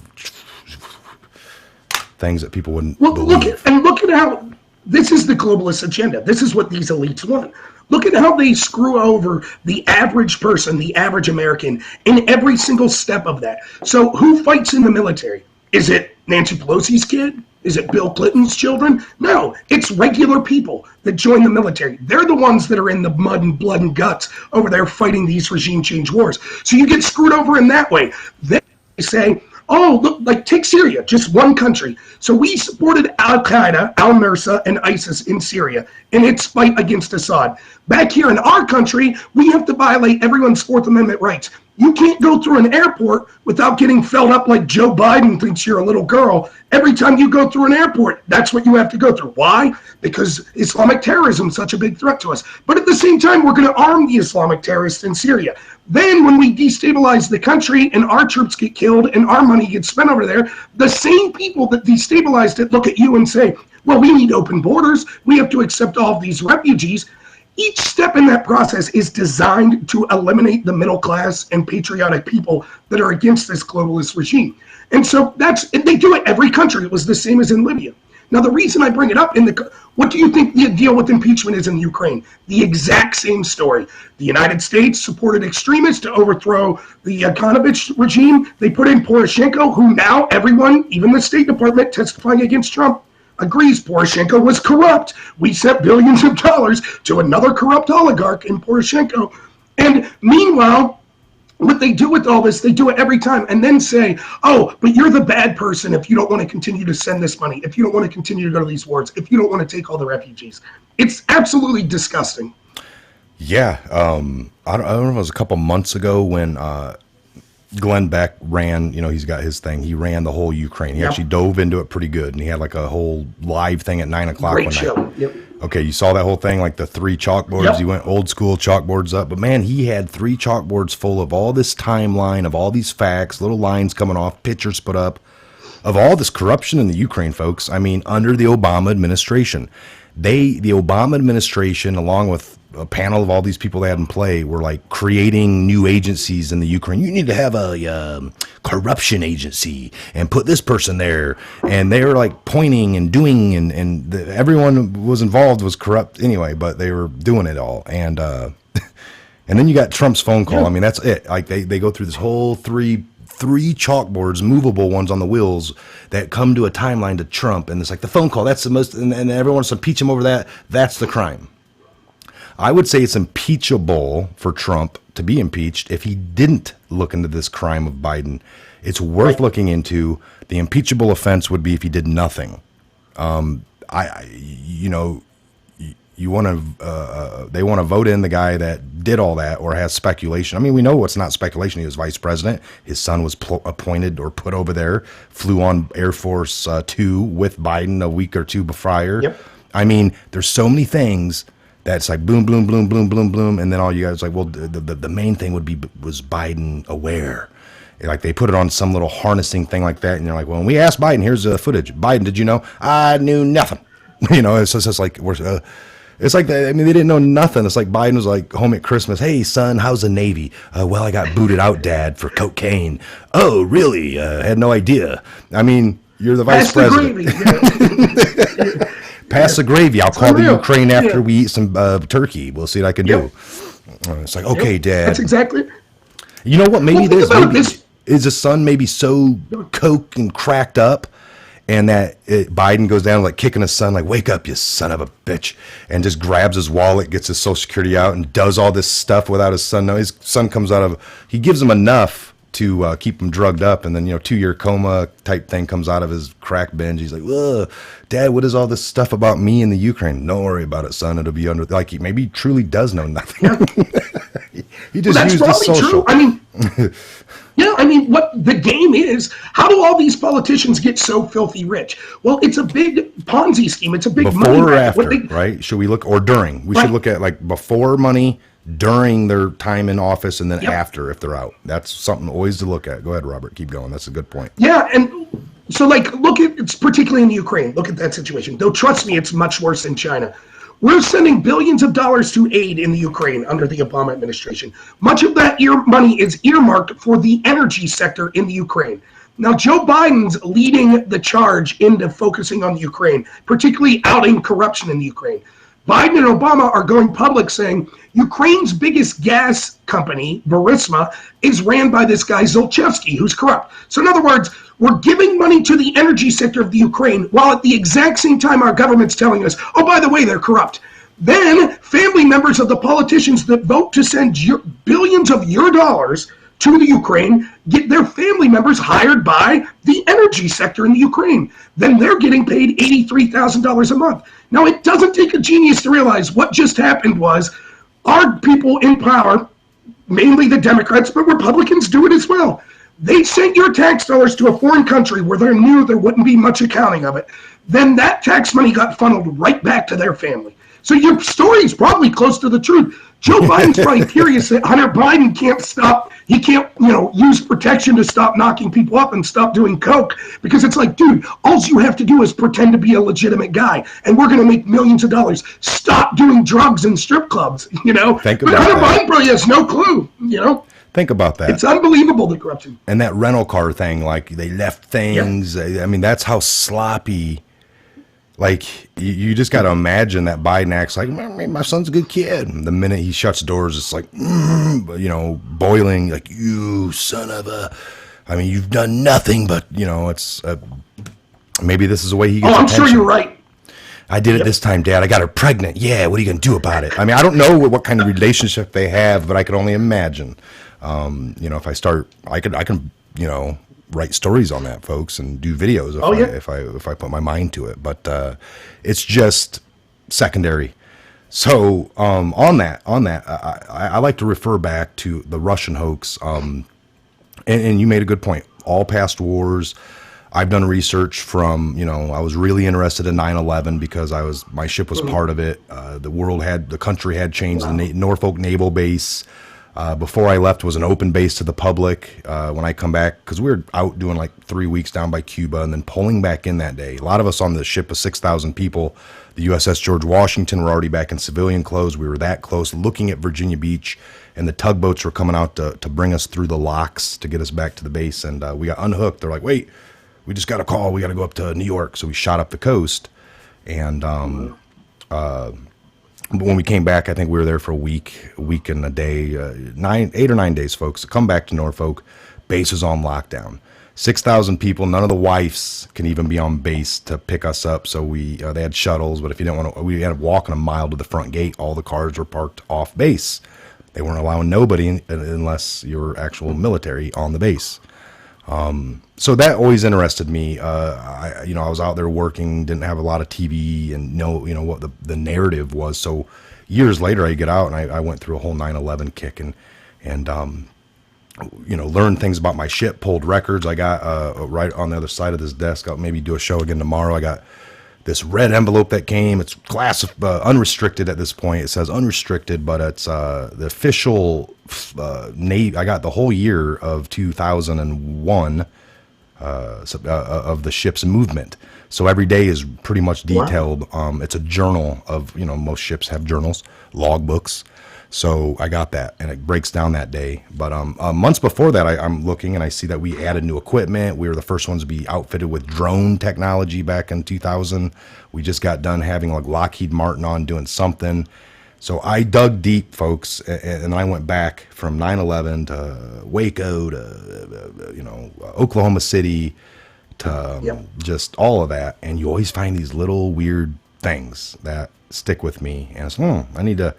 things that people wouldn't believe. Look at how this is the globalist agenda. This is what these elites want. Look at how they screw over the average person, the average American, in every single step of that. So who fights in the military? Is it Nancy Pelosi's kid? Is it Bill Clinton's children? No, it's regular people that join the military. They're the ones that are in the mud and blood and guts over there fighting these regime change wars. So you get screwed over in that way. Then they say, oh, look, like take Syria, just one country. So we supported Al-Qaeda, Al-Nusra, and ISIS in Syria in its fight against Assad. Back here in our country, we have to violate everyone's Fourth Amendment rights. You can't go through an airport without getting filled up like Joe Biden thinks you're a little girl. Every time you go through an airport, that's what you have to go through. Why? Because Islamic terrorism is such a big threat to us. But at the same time, we're going to arm the Islamic terrorists in Syria. Then when we destabilize the country and our troops get killed and our money gets spent over there, the same people that destabilized it look at you and say, well, we need open borders. We have to accept all of these refugees. Each step in that process is designed to eliminate the middle class and patriotic people that are against this globalist regime. And so they do it every country. It was the same as in Libya. Now, the reason I bring it up what do you think the deal with impeachment is in Ukraine? The exact same story. The United States supported extremists to overthrow the Yanukovych regime. They put in Poroshenko, who now everyone, even the State Department testifying against Trump, agrees Poroshenko was corrupt. We sent billions of dollars to another corrupt oligarch in Poroshenko. And meanwhile, what they do with all this, they do it every time and then say, oh, but you're the bad person if you don't want to continue to send this money, if you don't want to continue to go to these wars, if you don't want to take all the refugees. It's absolutely disgusting. Yeah. I don't know if it was a couple months ago when Glenn Beck ran, he's got his thing. He ran the whole Ukraine. He actually dove into it pretty good. And he had like a whole live thing at 9 o'clock. Great show. Night. Yep. Okay, you saw that whole thing, like the 3 chalkboards. Yep. He went old school chalkboards up. But man, he had 3 chalkboards full of all this timeline, of all these facts, little lines coming off, pictures put up, of all this corruption in the Ukraine, folks. I mean, under the Obama administration. The Obama administration, along with a panel of all these people they had in play, were like creating new agencies in the Ukraine. You need to have a corruption agency and put this person there. And they were like pointing and doing, and everyone who was involved was corrupt anyway, but they were doing it all. And and then you got Trump's phone call. Yeah. I mean, that's it. Like they go through this whole three chalkboards, movable ones on the wheels that come to a timeline to Trump. And it's like the phone call, that's the most, and everyone wants to impeach him over that. That's the crime. I would say it's impeachable for Trump to be impeached if he didn't look into this crime of Biden. It's worth looking into. The impeachable offense would be if he did nothing. You want to, they want to vote in the guy that did all that or has speculation. I mean, we know it's not speculation. He was vice president. His son was appointed or put over there, flew on Air Force 2 with Biden a week or two prior. Yep. I mean, there's so many things that's like boom, boom, boom, boom, boom, boom. And then all you guys like, well, the main thing was Biden aware. Like they put it on some little harnessing thing like that. And they're like, well, when we asked Biden, here's the footage. Biden, did you know? I knew nothing. It's just like, it's like, they didn't know nothing. It's like Biden was like home at Christmas. Hey, son, how's the Navy? Well, I got booted out, Dad, for cocaine. Oh, really? Had no idea. I mean, you're the vice president. Pass the gravy. I'll call the Ukraine after we eat some turkey. We'll see what I can do. It's like, okay, Dad. That's exactly. You know what? Maybe is his son maybe so coke and cracked up, and that Biden goes down like kicking his son, like, wake up, you son of a bitch, and just grabs his wallet, gets his Social Security out, and does all this stuff without his son. No, his son comes out of, he gives him enough to keep him drugged up, and then 2-year coma type thing comes out of his crack binge. He's like, "Whoa, Dad, what is all this stuff about me in the Ukraine?" Don't worry about it, son. It'll be under. Like he truly does know nothing. He just used his social. True. I mean, what the game is, how do all these politicians get so filthy rich? Well, it's a big Ponzi scheme. It's a big before or after, right? Should we look, or during? We should look at like before money, during their time in office, and then after if they're out. That's something always to look at. Go ahead, Robert. Keep going. That's a good point. Yeah, and so look at, it's particularly in Ukraine. Look at that situation. Though trust me, it's much worse in China. We're sending billions of dollars to aid in the Ukraine under the Obama administration. Much of that money is earmarked for the energy sector in the Ukraine. Now, Joe Biden's leading the charge into focusing on the Ukraine, particularly outing corruption in the Ukraine. Biden and Obama are going public saying Ukraine's biggest gas company, Burisma, is ran by this guy Zlochevsky, who's corrupt. So in other words, we're giving money to the energy sector of the Ukraine, while at the exact same time our government's telling us, oh, by the way, they're corrupt. Then family members of the politicians that vote to send billions of your dollars to the Ukraine get their family members hired by the energy sector in the Ukraine. Then they're getting paid $83,000 a month. Now, it doesn't take a genius to realize what just happened was our people in power, mainly the Democrats, but Republicans do it as well. They sent your tax dollars to a foreign country where they knew there wouldn't be much accounting of it. Then that tax money got funneled right back to their family. So your story is probably close to the truth. Joe Biden's probably furious that Hunter Biden can't stop. He can't, use protection to stop knocking people up and stop doing coke, because it's like, dude, all you have to do is pretend to be a legitimate guy, and we're going to make millions of dollars. Stop doing drugs in strip clubs, Think about but Hunter Biden probably has no clue, Think about that. It's unbelievable, the corruption. And that rental car thing, like they left things. Yep. I mean, that's how sloppy. Like, you just got to imagine that Biden acts like, my son's a good kid. And the minute he shuts doors, it's like, boiling, like, you son of a, I mean, you've done nothing but, it's, maybe this is the way he gets I'm attention. sure you're right. I did it this time, Dad. I got her pregnant. Yeah, what are you going to do about it? I mean, I don't know what kind of relationship they have, but I could only imagine. If I start, I can, write stories on that, folks, and do videos if I put my mind to it. But it's just secondary. So on that, I like to refer back to the Russian hoax. And you made a good point. All past wars. I've done research from, I was really interested in 9/11 because my ship was part of it. The country had changed. The Norfolk Naval Base. Before I left was an open base to the public. When I come back, because we were out doing like 3 weeks down by Cuba and then pulling back in that day. A lot of us on the ship of 6,000 people, the USS George Washington, were already back in civilian clothes. We were that close, looking at Virginia Beach, and the tugboats were coming out to bring us through the locks to get us back to the base. And we got unhooked. They're like, wait, we just got a call. We got to go up to New York. So we shot up the coast. And but when we came back, I think we were there for a week and a day, 8 or 9 days, folks. Come back to Norfolk, base is on lockdown. 6,000 people, none of the wives can even be on base to pick us up. So they had shuttles, but if you didn't want to, we had to walk a mile to the front gate. All the cars were parked off base. They weren't allowing nobody unless you were actual military on the base. So that always interested me. I was out there working, didn't have a lot of TV and know what the narrative was. So years later I get out and I went through a whole 9/11 kick and learned things about my ship, pulled records. I got, right on the other side of this desk, I'll maybe do a show again tomorrow. I got this red envelope that came. It's unrestricted at this point. It says unrestricted, but it's the official Navy. I got the whole year of 2001 of the ship's movement. So every day is pretty much detailed. Wow. It's a journal of, most ships have journals, logbooks. So I got that, and it breaks down that day. But months before that, I'm looking, and I see that we added new equipment. We were the first ones to be outfitted with drone technology back in 2000. We just got done having like Lockheed Martin on doing something. So I dug deep, folks, and I went back from 9/11 to Waco to Oklahoma City to just all of that. And you always find these little weird things that stick with me, and it's I need to.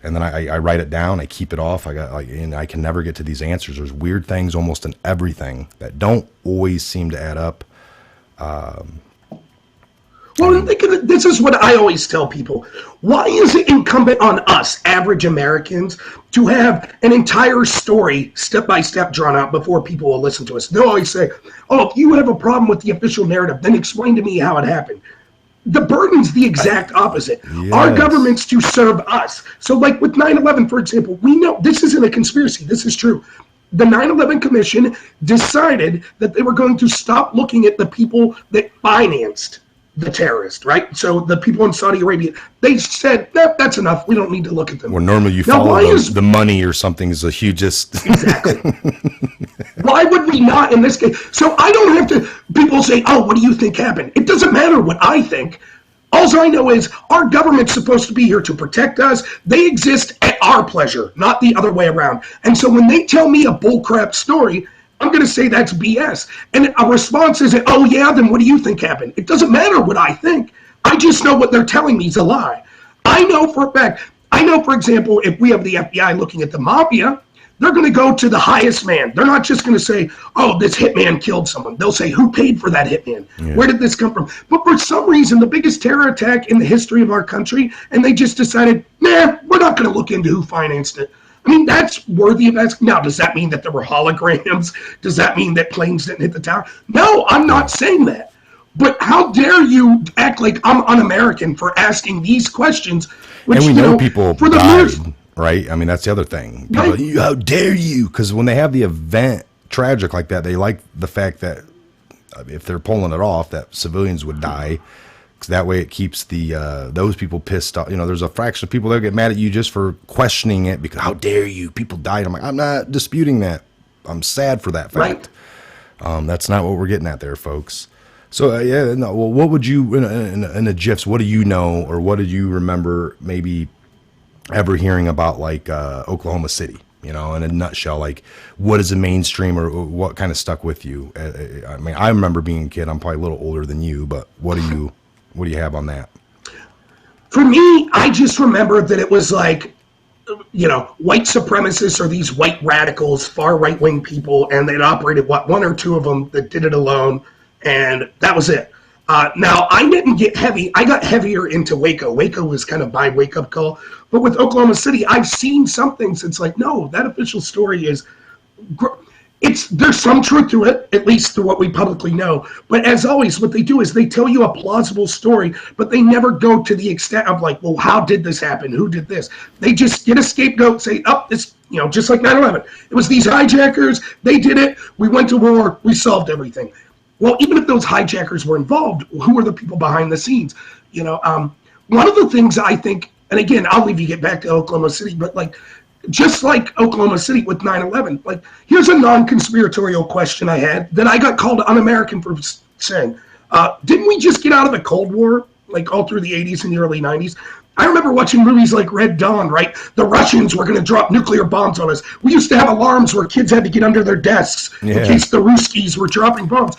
And then I write it down. I keep it off. And I can never get to these answers. There's weird things almost in everything that don't always seem to add up. Well, this is what I always tell people. Why is it incumbent on us, average Americans, to have an entire story step by step drawn out before people will listen to us? They'll always say, if you have a problem with the official narrative, then explain to me how it happened. The burden's the exact opposite. Yes. Our government's to serve us. So like with 9/11, for example, we know this isn't a conspiracy. This is true. The 9/11 Commission decided that they were going to stop looking at the people that financed the terrorist, right? So the people in Saudi Arabia, they said, that's enough. We don't need to look at them. Well, normally you follow the money or something is the hugest. Exactly. Why would we not in this case? So I don't have to, people say, what do you think happened? It doesn't matter what I think. All I know is our government's supposed to be here to protect us. They exist at our pleasure, not the other way around. And so when they tell me a bullcrap story, I'm going to say that's BS. And a response is, oh yeah, then what do you think happened? It doesn't matter what I think. I just know what they're telling me is a lie. I know for a fact, for example, if we have the FBI looking at the mafia, they're going to go to the highest man. They're not just going to say, oh, this hitman killed someone. They'll say, who paid for that hitman? Yeah. Where did this come from? But for some reason, the biggest terror attack in the history of our country, and they just decided, nah, we're not going to look into who financed it. I mean, that's worthy of asking. Now, does that mean that there were holograms? Does that mean that planes didn't hit the tower? No, I'm not saying that. But how dare you act like I'm un-American for asking these questions? Which, and we know people for died, right? I mean, that's the other thing. People, right? How dare you? Because when they have the event tragic like that, they like the fact that if they're pulling it off, that civilians would die. Because that way it keeps the those people pissed off. You know, there's a fraction of people that get mad at you just for questioning it because how dare you? People died. I'm like, I'm not disputing that. I'm sad for that fact. Right. That's not what we're getting at there, folks. So yeah, no. Well, what would you in the GIFs? What do you know, or what did you remember maybe ever hearing about like Oklahoma City? You know, in a nutshell, like what is the mainstream, or what kind of stuck with you? I mean, I remember being a kid. I'm probably a little older than you, but what do you have on that? For me, I just remember that it was like, you know, white supremacists or these white radicals, far right-wing people, and they'd operated one or two of them that did it alone. And that was it. Now, I didn't get heavy. I got heavier into Waco. Waco was kind of my wake-up call. But with Oklahoma City, I've seen some things. It's like, no, that official story is... There's some truth to it, at least through what we publicly know. But as always, what they do is they tell you a plausible story, but they never go to the extent of like, well, how did this happen? Who did this? They just get a scapegoat, say, oh, this, you know, just like 9/11. It was these hijackers. They did it. We went to war. We solved everything. Well, even if those hijackers were involved, who were the people behind the scenes? You know, one of the things I think, and again, I'll leave you get back to Oklahoma City, but like, just like Oklahoma City with 9/11, like, here's a non-conspiratorial question I had that I got called un-American for saying. Didn't we just get out of the Cold War, like all through the 80s and the early 90s? I remember watching movies like Red Dawn, right? The Russians were going to drop nuclear bombs on us. We used to have alarms where kids had to get under their desks in case the Ruskies were dropping bombs.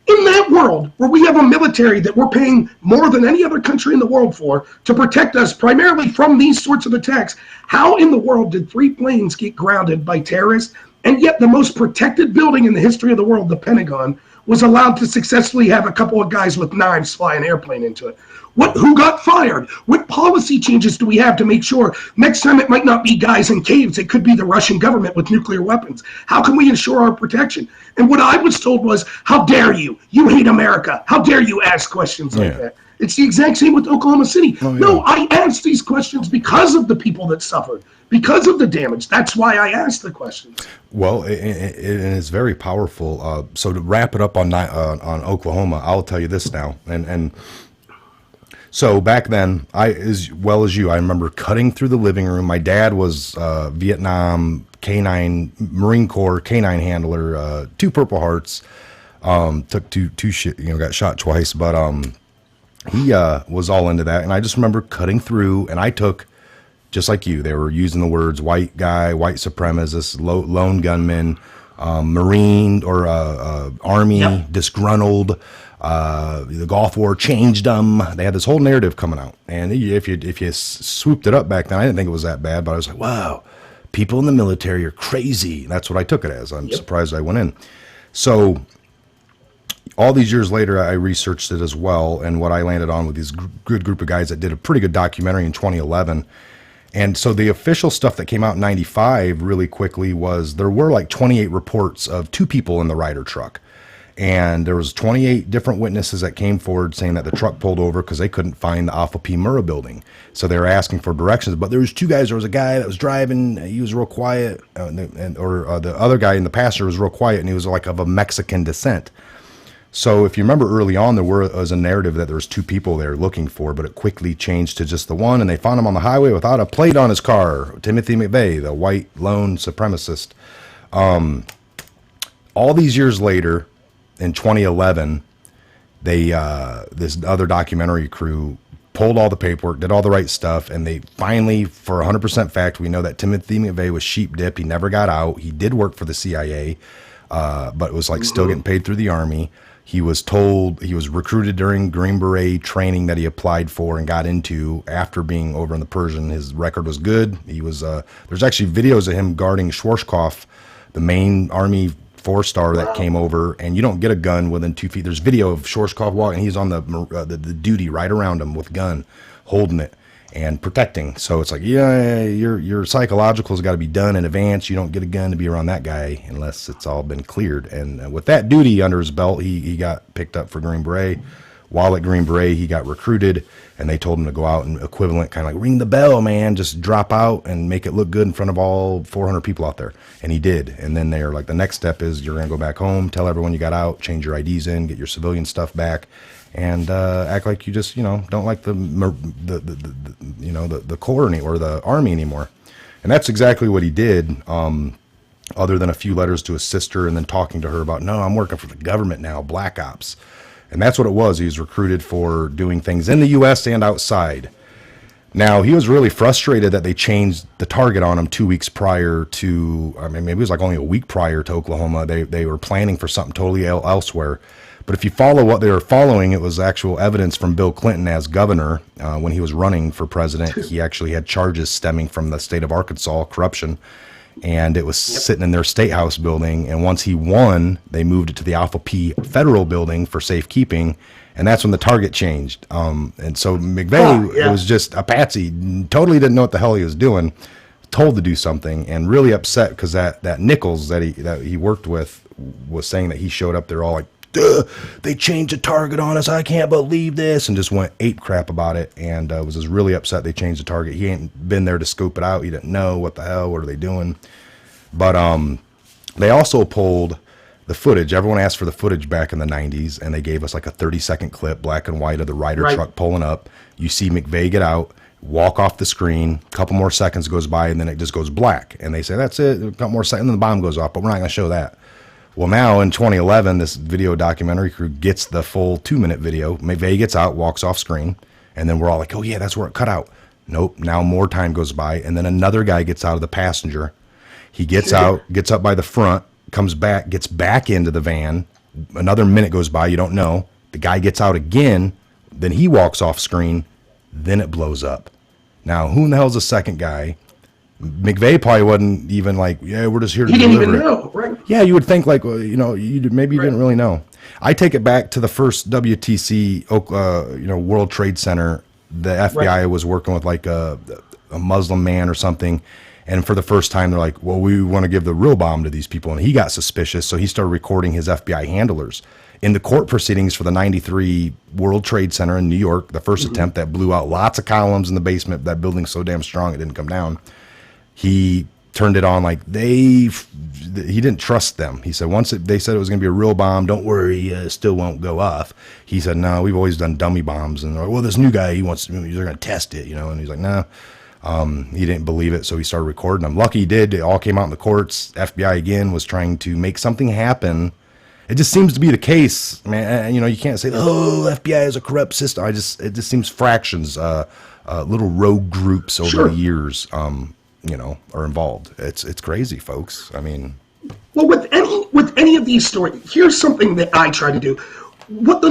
In that world, where we have a military that we're paying more than any other country in the world for to protect us primarily from these sorts of attacks, how in the world did 3 planes get grounded by terrorists, and yet the most protected building in the history of the world, the Pentagon, was allowed to successfully have a couple of guys with knives fly an airplane into it? Who got fired? What policy changes do we have to make sure next time it might not be guys in caves, it could be the Russian government with nuclear weapons? How can we ensure our protection? And what I was told was, how dare you? You hate America. How dare you ask questions like that? It's the exact same with Oklahoma City. Oh, yeah. No, I asked these questions because of the people that suffered, because of the damage. That's why I asked the questions. Well, it is very powerful. So to wrap it up on Oklahoma, I'll tell you this now. And so back then, as well as you, I remember cutting through the living room. My dad was Vietnam K9 Marine Corps K9 handler, 2 Purple Hearts. Took two shit, got shot twice, but he was all into that. And I just remember cutting through, and I took, just like you, they were using the words white guy, white supremacist, lone gunman, Marine or Army, disgruntled. The Gulf War changed them. They had this whole narrative coming out, and if you swooped it up back then, I didn't think it was that bad, but I was like, wow, people in the military are crazy. That's what I took it as. I'm surprised I went in. So all these years later, I researched it as well, and what I landed on with this good group of guys that did a pretty good documentary in 2011. And so the official stuff that came out in 95 really quickly was there were like 28 reports of 2 people in the Ryder truck. And there was 28 different witnesses that came forward saying that the truck pulled over because they couldn't find the Alpha P Murrah building. So they were asking for directions. But there was 2 guys. There was a guy that was driving. He was real quiet. The other guy in the passenger was real quiet, and he was like of a Mexican descent. So if you remember early on, there was a narrative that there was 2 people they were looking for, but it quickly changed to just the one, and they found him on the highway without a plate on his car. Timothy McVeigh, the white lone supremacist. All these years later, in 2011, they this other documentary crew pulled all the paperwork, did all the right stuff, and they finally, for 100% fact, we know that Timothy McVeigh was sheep dipped. He never got out. He did work for the CIA, but was like still getting paid through the Army. He was told he was recruited during Green Beret training that he applied for and got into after being over in the Persian. His record was good. He was there's actually videos of him guarding Schwarzkopf, the main Army 4-star that came over, and you don't get a gun within 2 feet. There's video of Schwarzkopf walking. He's on the duty right around him with gun, holding it and protecting. So it's like, yeah, your psychological's got to be done in advance. You don't get a gun to be around that guy unless it's all been cleared. And with that duty under his belt, he got picked up for Green Beret. While at Green Beret, he got recruited, and they told him to go out and equivalent, kind of like, ring the bell, man, just drop out and make it look good in front of all 400 people out there. And he did. And then they're like, the next step is you're going to go back home, tell everyone you got out, change your IDs in, get your civilian stuff back, and act like you just, don't like the Corps or the Army anymore. And that's exactly what he did. Other than a few letters to his sister and then talking to her about, no, I'm working for the government now, Black Ops. And that's what it was. He was recruited for doing things in the U.S. and outside. Now, he was really frustrated that they changed the target on him 2 weeks prior to, maybe it was like only a week prior to Oklahoma. They were planning for something totally elsewhere. But if you follow what they were following, it was actual evidence from Bill Clinton as governor when he was running for president. He actually had charges stemming from the state of Arkansas, corruption. And it was sitting in their state house building. And once he won, they moved it to the Alpha P federal building for safekeeping. And that's when the target changed. And so McVeigh was just a patsy, totally didn't know what the hell he was doing, told to do something, and really upset because that Nichols that he worked with was saying that he showed up there all like, duh, they changed the target on us, I can't believe this, and just went ape crap about it, and was just really upset they changed the target. He ain't been there to scope it out. He didn't know what the hell, what are they doing. But they also pulled the footage. Everyone asked for the footage back in the 90s, and they gave us like a 30-second clip, black and white, of the Ryder truck pulling up. You see McVeigh get out, walk off the screen, a couple more seconds goes by, and then it just goes black. And they say, that's it, a couple more seconds, and then the bomb goes off, but we're not going to show that. Well, now in 2011, this video documentary crew gets the full 2-minute video. McVeigh gets out, walks off screen, and then we're all like, oh yeah, that's where it cut out. Nope, now more time goes by, and then another guy gets out of the passenger. He gets out, gets up by the front, comes back, gets back into the van. Another minute goes by, you don't know. The guy gets out again, then he walks off screen, then it blows up. Now, who in the hell's the second guy? McVeigh probably wasn't even like, yeah, we're just here to deliver it. He didn't even know, right? Yeah, you would think like, maybe you didn't really know. I take it back to the first WTC, World Trade Center. The FBI was working with like a Muslim man or something. And for the first time, they're like, well, we want to give the real bomb to these people. And he got suspicious, so he started recording his FBI handlers. In the court proceedings for the 93 World Trade Center in New York, the first attempt that blew out lots of columns in the basement, that building's so damn strong it didn't come down. He turned it on like he didn't trust them. He said once they said it was going to be a real bomb, don't worry, it still won't go off. He said, no, we've always done dummy bombs. And well, this new guy, they're going to test it, and he's like, no. He didn't believe it, so he started recording them. Lucky he did. It all came out in the courts. FBI again was trying to make something happen. It just seems to be the case, man. You can't say, oh, FBI is a corrupt system. It just seems fractions, little rogue groups over the years, are involved. It's crazy, folks. Well, with any of these stories, here's something that I try to do. What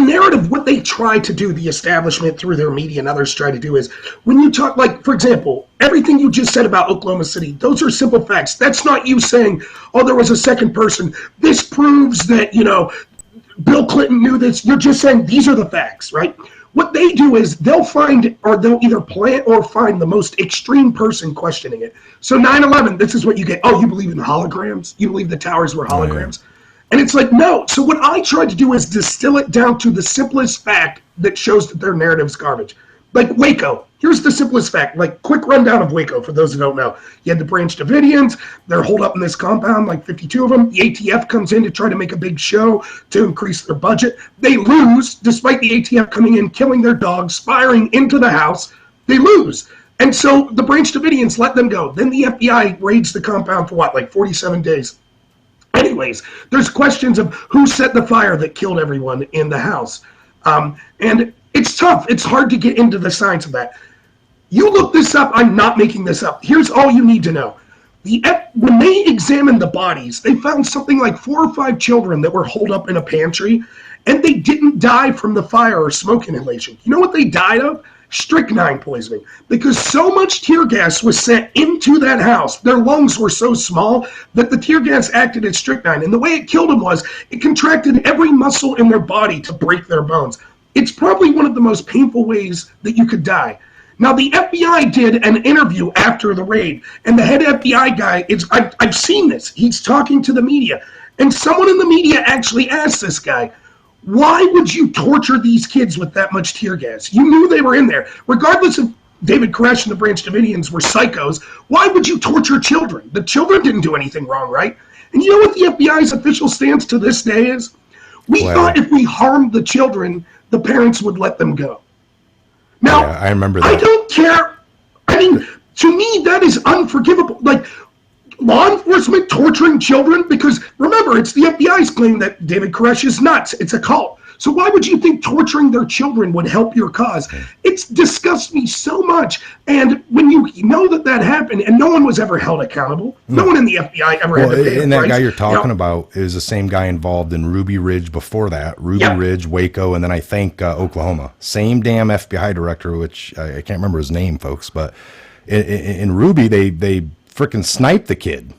they try to do, the establishment through their media and others try to do is, when you talk, like, for example, everything you just said about Oklahoma City, those are simple facts. That's not you saying, oh, there was a second person. This proves that, Bill Clinton knew this. You're just saying these are the facts, right? What they do is they'll either plant or find the most extreme person questioning it. So 9/11, this is what you get. Oh, you believe in holograms? You believe the towers were holograms? Oh, yeah. And it's like, no. So what I tried to do is distill it down to the simplest fact that shows that their narrative's garbage. Like Waco. Here's the simplest fact. Like, quick rundown of Waco for those who don't know. You had the Branch Davidians. They're holed up in this compound, like 52 of them. The ATF comes in to try to make a big show to increase their budget. They lose, despite the ATF coming in, killing their dogs, firing into the house. They lose. And so the Branch Davidians let them go. Then the FBI raids the compound for like 47 days. Anyways, there's questions of who set the fire that killed everyone in the house. And it's tough. It's hard to get into the science of that. You look this up. I'm not making this up. Here's all you need to know. When they examined the bodies, they found something like 4 or 5 children that were holed up in a pantry, and they didn't die from the fire or smoke inhalation. You know what they died of? Strychnine poisoning. Because so much tear gas was sent into that house, their lungs were so small that the tear gas acted as strychnine. And the way it killed them was it contracted every muscle in their body to break their bones. It's probably one of the most painful ways that you could die. Now, the FBI did an interview after the raid, and the head FBI guy, I've seen this. He's talking to the media. And someone in the media actually asked this guy, why would you torture these kids with that much tear gas? You knew they were in there. Regardless if David Koresh and the Branch Davidians were psychos, why would you torture children? The children didn't do anything wrong, right? And you know what the FBI's official stance to this day is? We thought if we harmed the children, the parents would let them go. Now, yeah, I remember that. I don't care. I mean, to me, that is unforgivable. Like, law enforcement torturing children, because remember, it's the FBI's claim that David Koresh is nuts. It's a cult. So why would you think torturing their children would help your cause? It's disgusts me so much. And when you know that happened and no one was ever held accountable, no one in the FBI ever had to pay and the that price. guy you're talking about is the same guy involved in Ruby Ridge before that. Ruby Ridge, Waco, and then I think Oklahoma. Same damn FBI director, which I can't remember his name, folks. But in Ruby, they freaking sniped the kid.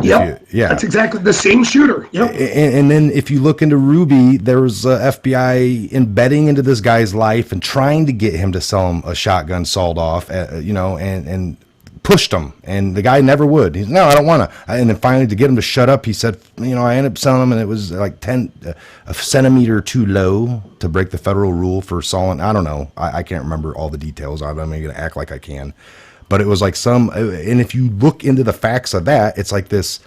Yep. That's exactly the same shooter. Yep. And then if you look into Ruby, there was FBI embedding into this guy's life and trying to get him to sell him a shotgun sawed off, and pushed him. And the guy never would. He's, no, I don't want to. And then finally to get him to shut up, he said, I ended up selling him and it was like a centimeter too low to break the federal rule for sawing. I don't know. I can't remember all the details. I'm going to act like I can. But it was like and if you look into the facts of that, it's like this,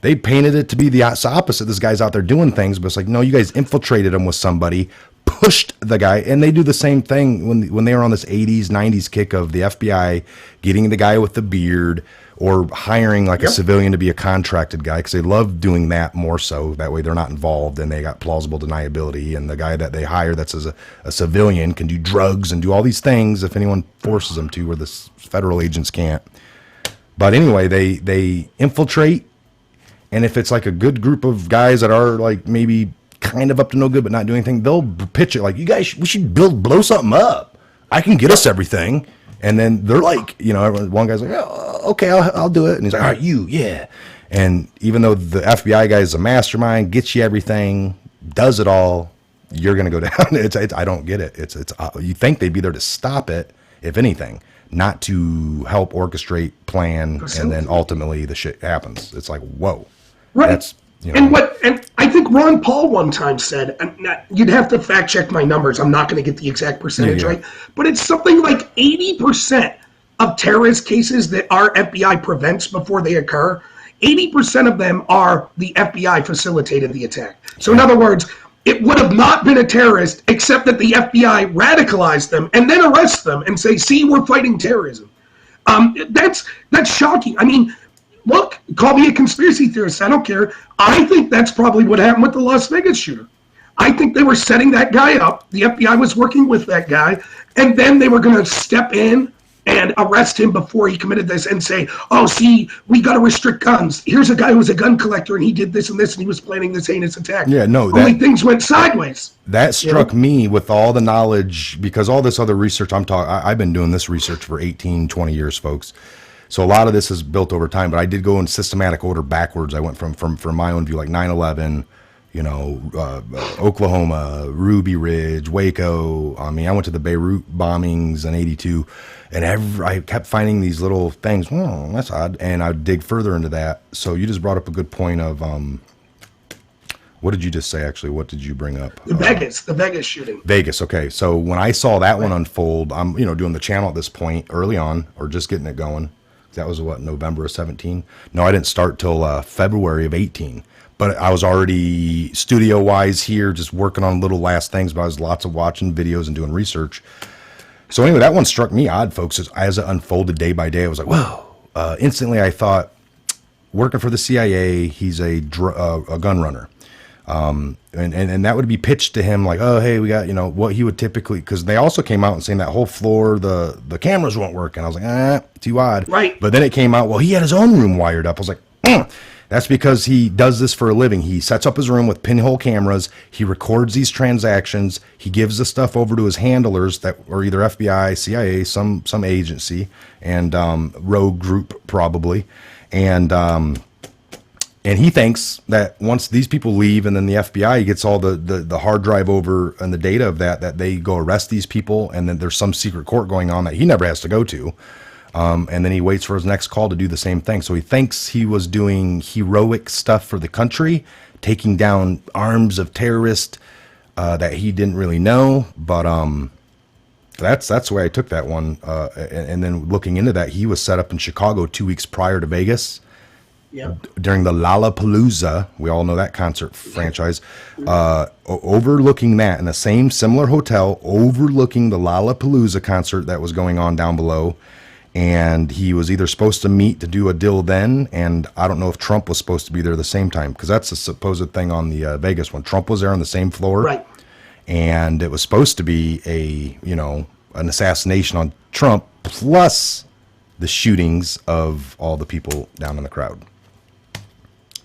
they painted it to be the opposite. This guy's out there doing things, but it's like, no, you guys infiltrated him with somebody, pushed the guy, and they do the same thing when they were on this 80s, 90s kick of the FBI getting the guy with the beard or hiring like a civilian to be a contracted guy, because they love doing that more so. That way they're not involved and they got plausible deniability. And the guy that they hire that's as a civilian can do drugs and do all these things if anyone forces them to, where the federal agents can't. But anyway, they infiltrate. And if it's like a good group of guys that are like maybe kind of up to no good but not doing anything, they'll pitch it like, you guys, we should blow something up. I can get us everything. And then they're like, one guy's like, oh, okay, I'll do it. And he's like, all right, yeah. And even though the FBI guy is a mastermind, gets you everything, does it all, you're going to go down. I don't get it. It's you think they'd be there to stop it, if anything, not to help orchestrate, plan, and then ultimately the shit happens. It's like, whoa. Right. That's, And I think Ron Paul one time said, you'd have to fact check my numbers. I'm not going to get the exact percentage right, but it's something like 80% of terrorist cases that our FBI prevents before they occur. 80% of them are the FBI facilitated the attack. So in other words, it would have not been a terrorist except that the FBI radicalized them and then arrest them and say, see, we're fighting terrorism. That's shocking. I mean, look, call me a conspiracy theorist. I don't care. I think that's probably what happened with the Las Vegas shooter. I think they were setting that guy up. The FBI was working with that guy, and then they were going to step in and arrest him before he committed this and say, oh, see, we got to restrict guns. Here's a guy who was a gun collector, and he did this and this, and he was planning this heinous attack. Yeah, no. Only things went sideways. That struck me with all the knowledge, because all this other research I've been doing this research for 18, 20 years, folks. So a lot of this is built over time, but I did go in systematic order backwards. I went from my own view, like 9/11, Oklahoma, Ruby Ridge, Waco. I mean, I went to the Beirut bombings in '82, and I kept finding these little things. Oh, that's odd. And I would dig further into that. So you just brought up a good point of, what did you just say, actually? What did you bring up? The Vegas shooting. Vegas, okay. So when I saw that one unfold, I'm, doing the channel at this point early on, or just getting it going. That was November of 17? No, I didn't start till February of 18. But I was already studio-wise here, just working on little last things, but I was lots of watching videos and doing research. So anyway, that one struck me odd, folks. As it unfolded day by day, I was like, whoa. Instantly, I thought, working for the CIA, he's a gun runner. And that would be pitched to him like, oh, hey, we got, what he would typically, because they also came out and saying that whole floor, the cameras won't work. And I was like, too odd. Right. But then it came out, well, he had his own room wired up. I was like, That's because he does this for a living. He sets up his room with pinhole cameras. He records these transactions. He gives the stuff over to his handlers that are either FBI, CIA, some agency, and rogue group probably. And he thinks that once these people leave and then the FBI gets all the hard drive over and the data of that they go arrest these people, and then there's some secret court going on that he never has to go to. And then he waits for his next call to do the same thing. So he thinks he was doing heroic stuff for the country, taking down arms of terrorists that he didn't really know. But that's the way I took that one. And then looking into that, he was set up in Chicago 2 weeks prior to Vegas. Yep. During the Lollapalooza, we all know that concert franchise, overlooking that in the same similar hotel, overlooking the Lollapalooza concert that was going on down below. And he was either supposed to meet to do a deal then, and I don't know if Trump was supposed to be there at the same time, because that's a supposed thing on the Vegas one. Trump was there on the same floor, right? And it was supposed to be an assassination on Trump, plus the shootings of all the people down in the crowd.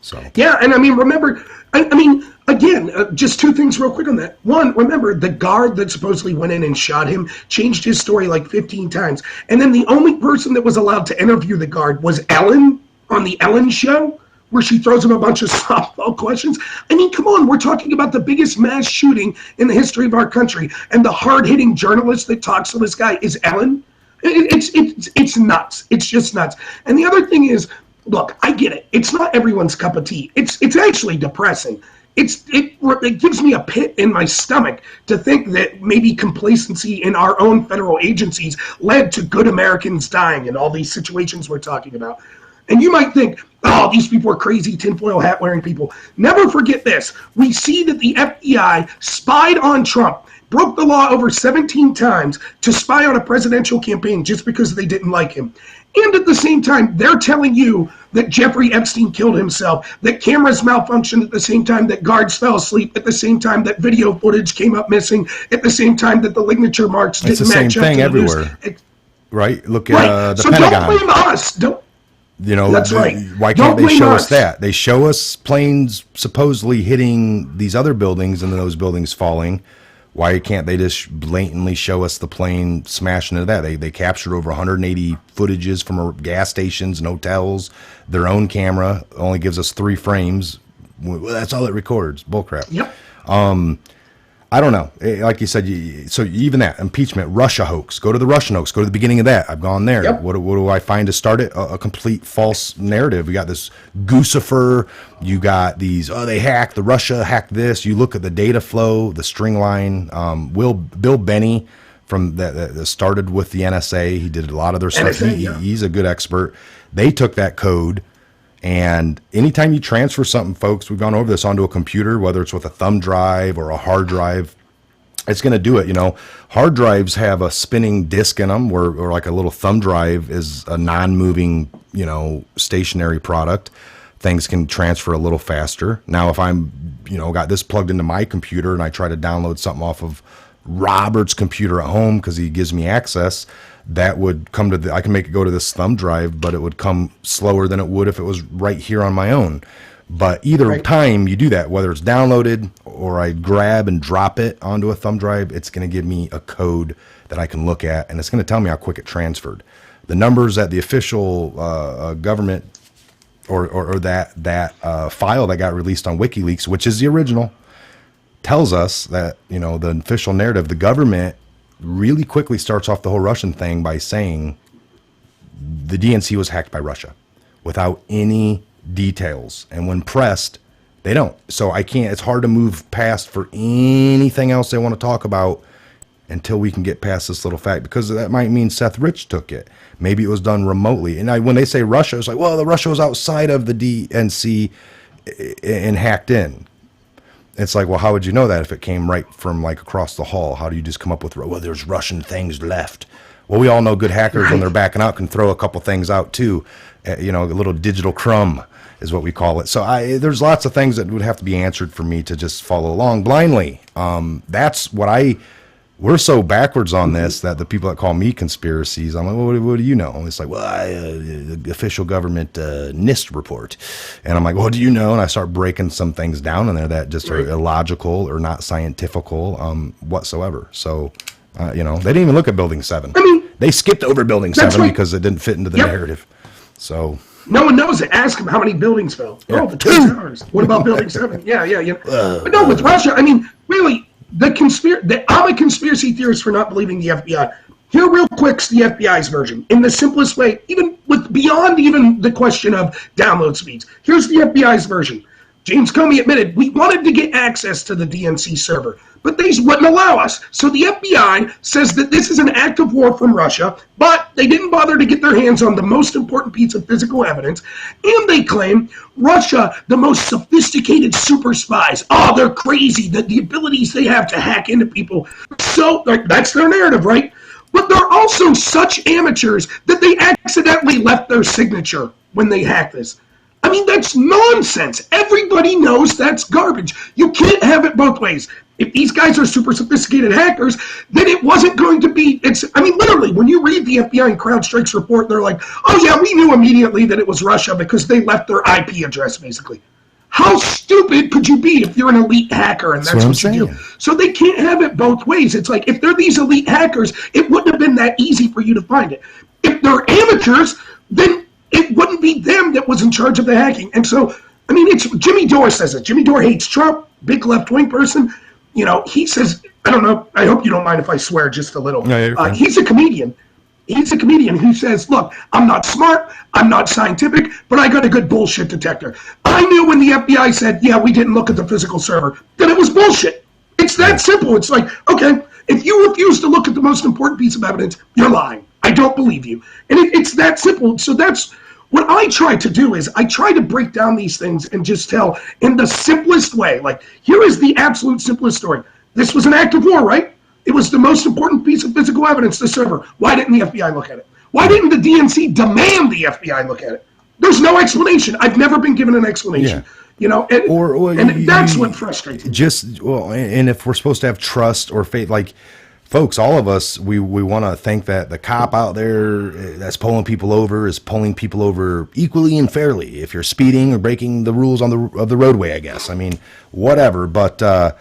So yeah, and remember, again, just two things real quick on that. One, remember, the guard that supposedly went in and shot him changed his story like 15 times. And then the only person that was allowed to interview the guard was Ellen on the Ellen show, where she throws him a bunch of softball questions. Come on, we're talking about the biggest mass shooting in the history of our country. And the hard-hitting journalist that talks to this guy is Ellen. It's nuts. It's just nuts. And the other thing is, look, I get it. It's not everyone's cup of tea. It's actually depressing. It gives me a pit in my stomach to think that maybe complacency in our own federal agencies led to good Americans dying in all these situations we're talking about. And you might think, oh, these people are crazy tinfoil hat wearing people. Never forget this. We see that the FBI spied on Trump, broke the law over 17 times to spy on a presidential campaign just because they didn't like him. And at the same time, they're telling you that Jeffrey Epstein killed himself, that cameras malfunctioned at the same time that guards fell asleep, at the same time that video footage came up missing, at the same time that the signature marks didn't match up. It's the same thing everywhere, right? Look at the so Pentagon. Don't blame us. That's right. Why can't they show us that? They show us planes supposedly hitting these other buildings and then those buildings falling. Why can't they just blatantly show us the plane smashing into that? They captured over 180 footages from gas stations and hotels. Their own camera only gives us 3 frames. Well, that's all it records. Bullcrap. Yep. I don't know. Like you said, so even that impeachment, Russia hoax. Go to the Russian hoax. Go to the beginning of that. I've gone there. Yep. What do I find to start it? A complete false narrative. We got this Goosifer. You got these. They hacked. The Russia hacked this. You look at the data flow, the string line. Bill Benny from that started with the NSA. He did a lot of their stuff. He's a good expert. They took that code. And anytime you transfer something, folks, we've gone over this, onto a computer, whether it's with a thumb drive or a hard drive, it's going to do it. Hard drives have a spinning disc in them, or like a little thumb drive is a non-moving, stationary product. Things can transfer a little faster. Now, if I'm, got this plugged into my computer and I try to download something off of Robert's computer at home because he gives me access, that would come to I can make it go to this thumb drive, but it would come slower than it would if it was right here on my own. But either time you do that, whether it's downloaded or I grab and drop it onto a thumb drive, it's going to give me a code that I can look at, and it's going to tell me how quick it transferred. The numbers at the official government or that file that got released on WikiLeaks, which is the original, tells us that, the official narrative, the government really quickly starts off the whole Russian thing by saying the DNC was hacked by Russia without any details. And when pressed, they don't. So it's hard to move past for anything else they want to talk about until we can get past this little fact, because that might mean Seth Rich took it. Maybe it was done remotely. And when they say Russia, it's like, well, the Russia was outside of the DNC and hacked in. It's like, well, how would you know that if it came right from like across the hall? How do you just come up with, well, there's Russian things left? Well, we all know good hackers when they're backing out can throw a couple things out too, a little digital crumb. is what we call it. So there's lots of things that would have to be answered for me to just follow along blindly. That's what we're so backwards on this that the people that call me conspiracies, I'm like, well, what do you know? And it's like, well, the official government NIST report. And I'm like, well, do you know? And I start breaking some things down in there that just are illogical or not scientifical whatsoever. So, they didn't even look at Building 7. I mean, they skipped over Building 7 because it didn't fit into the narrative. So no one knows it. Ask them how many buildings fell. Yeah. Oh, the Twin Towers. What about Building 7? Yeah. But no, with Russia, I mean, really, I'm a conspiracy theorist for not believing the FBI. Here, real quick's the FBI's version, in the simplest way, even beyond even the question of download speeds. Here's the FBI's version. James Comey admitted we wanted to get access to the DNC server, but they wouldn't allow us. So the FBI says that this is an act of war from Russia, but they didn't bother to get their hands on the most important piece of physical evidence, and they claim Russia, the most sophisticated super spies. Oh, they're crazy, the abilities they have to hack into people. So that's their narrative, right? But they're also such amateurs that they accidentally left their signature when they hacked this. I mean, that's nonsense. Everybody knows that's garbage. You can't have it both ways. If these guys are super sophisticated hackers, then it wasn't going to be, literally, when you read the FBI and CrowdStrike's report, they're like, oh yeah, we knew immediately that it was Russia because they left their IP address, basically. How stupid could you be if you're an elite hacker and that's what you do? So they can't have it both ways. It's like, if they're these elite hackers, it wouldn't have been that easy for you to find it. If they're amateurs, then it wouldn't be them that was in charge of the hacking. And so, it's Jimmy Dore says it. Jimmy Dore hates Trump, big left-wing person. He says, I don't know, I hope you don't mind if I swear just a little. No, he's a comedian. He's a comedian who says, look, I'm not smart, I'm not scientific, but I got a good bullshit detector. I knew when the FBI said, yeah, we didn't look at the physical server, that it was bullshit. It's that simple. It's like, okay, if you refuse to look at the most important piece of evidence, you're lying. I don't believe you. And it's that simple. So that's what I try to do, is I try to break down these things and just tell in the simplest way. Like, here is the absolute simplest story. This was an act of war, right? It was the most important piece of physical evidence, the server. Why didn't the FBI look at it? Why didn't the DNC demand the FBI look at it? There's no explanation. I've never been given an explanation. And that's what frustrates me. And if we're supposed to have trust or faith, like, folks, all of us, we want to think that the cop out there that's pulling people over is pulling people over equally and fairly. If you're speeding or breaking the rules of the roadway, I guess. Whatever. But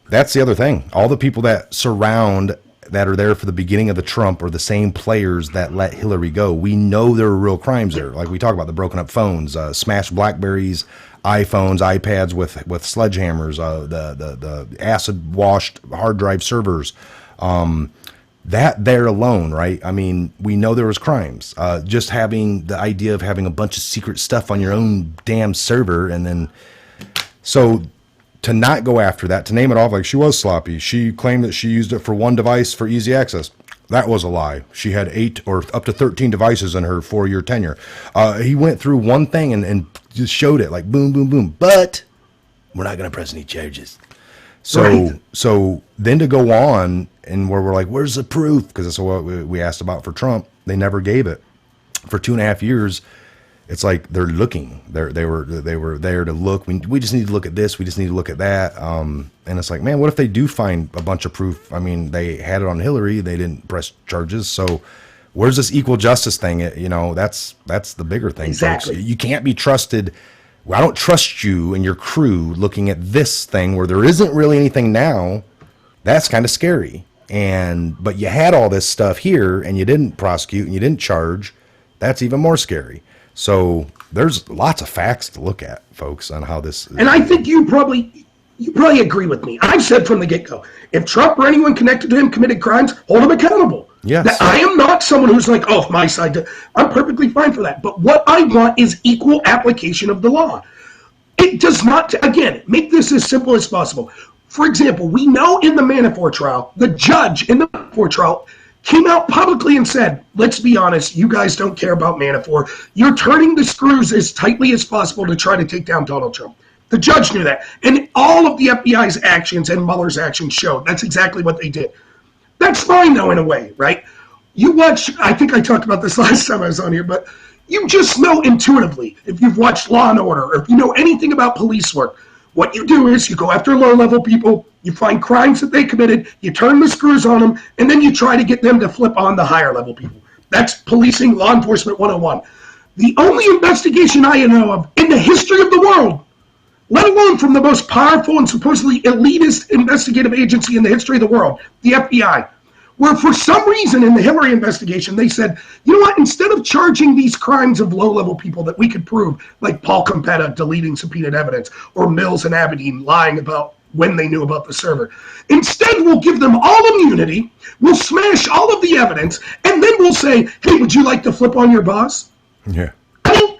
that's the other thing. All the people that are there for the beginning of the Trump are the same players that let Hillary go. We know there are real crimes there. Like we talk about the broken up phones, smashed Blackberries, iPhones, iPads with sledgehammers, the acid washed hard drive servers. That there alone, right? We know there was crimes. Just having the idea of having a bunch of secret stuff on your own damn server, and then so to not go after that, to name it off like she was sloppy. She claimed that she used it for one device for easy access. That was a lie. She had 8 or up to 13 devices in her 4-year tenure. He went through one thing and just showed it like boom, boom, boom. But we're not going to press any charges. So then to go on and where we're like, where's the proof? Because that's what we asked about for Trump. They never gave it for 2.5 years. It's like they're looking. They were there to look. We just need to look at this. We just need to look at that. And it's like, man, what if they do find a bunch of proof? They had it on Hillary. They didn't press charges. So where's this equal justice thing? That's the bigger thing. Exactly. Folks. You can't be trusted. Well, I don't trust you and your crew looking at this thing where there isn't really anything now. That's kind of scary. But you had all this stuff here and you didn't prosecute and you didn't charge. That's even more scary. So there's lots of facts to look at, folks, on how this is. And I think you probably agree with me. I've said from the get-go, if Trump or anyone connected to him committed crimes, hold him accountable. Yes. That I am not someone who's like, oh, my side. I'm perfectly fine for that. But what I want is equal application of the law. It does not, again, make this as simple as possible. For example, we know in the Manafort trial, the judge in the Manafort trial came out publicly and said, let's be honest, you guys don't care about Manafort. You're turning the screws as tightly as possible to try to take down Donald Trump. The judge knew that. And all of the FBI's actions and Mueller's actions showed that's exactly what they did. That's fine, though, in a way, right? You watch, I think I talked about this last time I was on here, but You just know intuitively, if you've watched Law and Order, or if you know anything about police work, what you do is you go after low-level people, you find crimes that they committed, you turn the screws on them, and then you try to get them to flip on the higher-level people. That's policing, law enforcement 101. The only investigation I know of in the history of the world, let alone from the most powerful and supposedly elitist investigative agency in the history of the world, the FBI, where for some reason in the Hillary investigation, they said, you know what, instead of charging these crimes of low-level people that we could prove, like Paul Competta deleting subpoenaed evidence, or Mills and Abedin lying about when they knew about the server, instead we'll give them all immunity, we'll smash all of the evidence, and then we'll say, hey, would you like to flip on your boss? Yeah. I mean,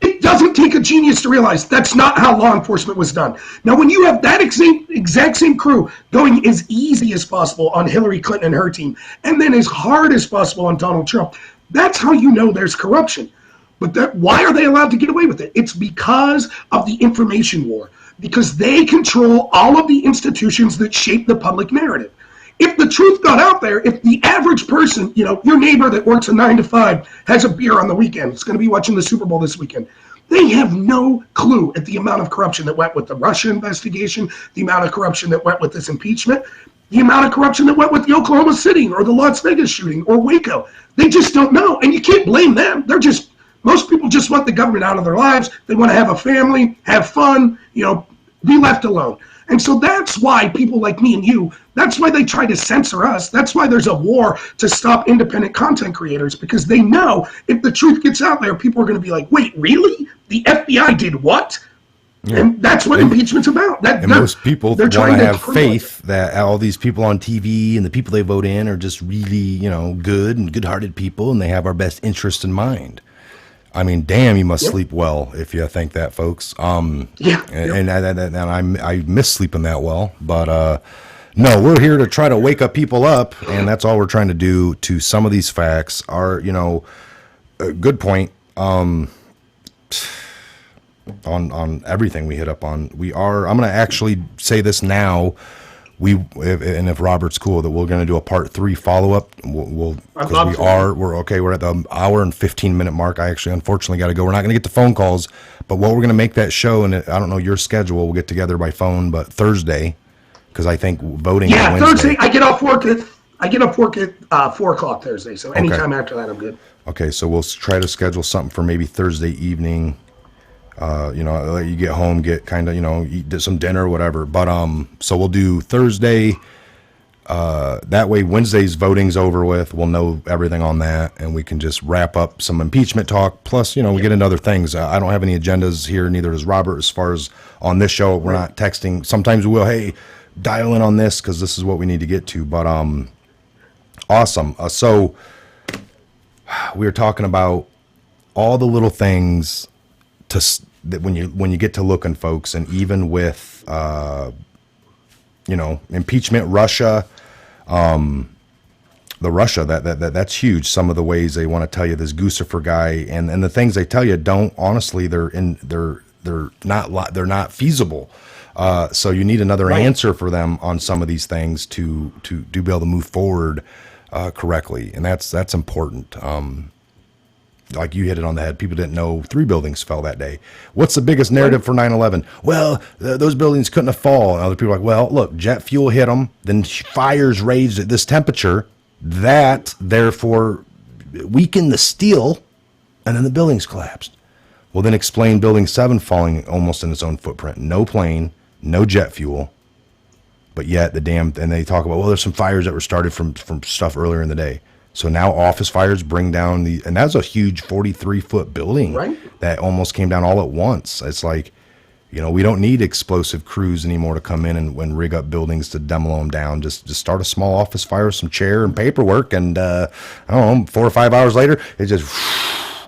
it doesn't take a genius to realize that's not how law enforcement was done. Now, when you have that exact same crew going as easy as possible on Hillary Clinton and her team, and then as hard as possible on Donald Trump, that's how you know there's corruption. But why are they allowed to get away with it? It's because of the information war, because they control all of the institutions that shape the public narrative. If the truth got out there, if the average person, you know, your neighbor that works a 9 to 5 has a beer on the weekend, is going to be watching the Super Bowl this weekend, they have no clue at the amount of corruption that went with the Russia investigation, the amount of corruption that went with this impeachment, the amount of corruption that went with the Oklahoma City or the Las Vegas shooting or Waco. They just don't know, and you can't blame them. Most people just want the government out of their lives. They want to have a family, have fun, you know, be left alone. And so that's why people like me and you, that's why they try to censor us. That's why there's a war to stop independent content creators, because they know if the truth gets out there, people are going to be like, wait, really? The FBI did what? Yeah. And that's what impeachment's about. Most people want to have faith that all these people on TV and the people they vote in are just really, you know, good and good-hearted people, and they have our best interest in mind. I mean, damn, you must sleep well if you think that, folks. And I miss sleeping that well, but no, we're here to try to wake up people up, and that's all we're trying to do. To some of these facts are, you know, a good point on everything we hit up on. I'm going to actually say this now. If Robert's cool, that we're going to do a part 3 follow-up. We're at the hour and 15-minute mark. I actually, unfortunately, got to go. We're not going to get to phone calls, but what we're going to make that show, and I don't know your schedule, we'll get together by phone, but Thursday, because I think voting. Yeah, Thursday. I get off work at 4 o'clock Thursday, so anytime after that, I'm good. Okay, so we'll try to schedule something for maybe Thursday evening. You know, I'll let you get home, get kind of, you know, eat some dinner or whatever. But so we'll do Thursday. That way Wednesday's voting's over with. We'll know everything on that, and we can just wrap up some impeachment talk. Plus, you know, we get into other things. I don't have any agendas here, neither does Robert, as far as on this show. We're not texting. Sometimes we will, hey, dial in on this because this is what we need to get to. But awesome. So we were talking about all the little things that when you get to looking, folks, and even with you know, impeachment, Russia, the Russia that's huge. Some of the ways they want to tell you this Guccifer guy, and the things they tell you don't, honestly, they're not feasible. So you need another answer for them on some of these things to be able to move forward correctly, and that's important. Like you hit it on the head. People didn't know 3 buildings fell that day. What's the biggest narrative for 9/11? Well, those buildings couldn't have fallen. And other people are like, well, look, jet fuel hit them, then fires raised at this temperature, that therefore weakened the steel, and then the buildings collapsed. Well, then explain Building 7 falling almost in its own footprint. No plane, no jet fuel, but yet and they talk about, well, there's some fires that were started from stuff earlier in the day. So now office fires bring down and that's a huge 43-foot building that almost came down all at once. It's like, you know, we don't need explosive crews anymore to come in and rig up buildings to demo them down. Just start a small office fire, some chair and paperwork, and I don't know, 4 or 5 hours later, it just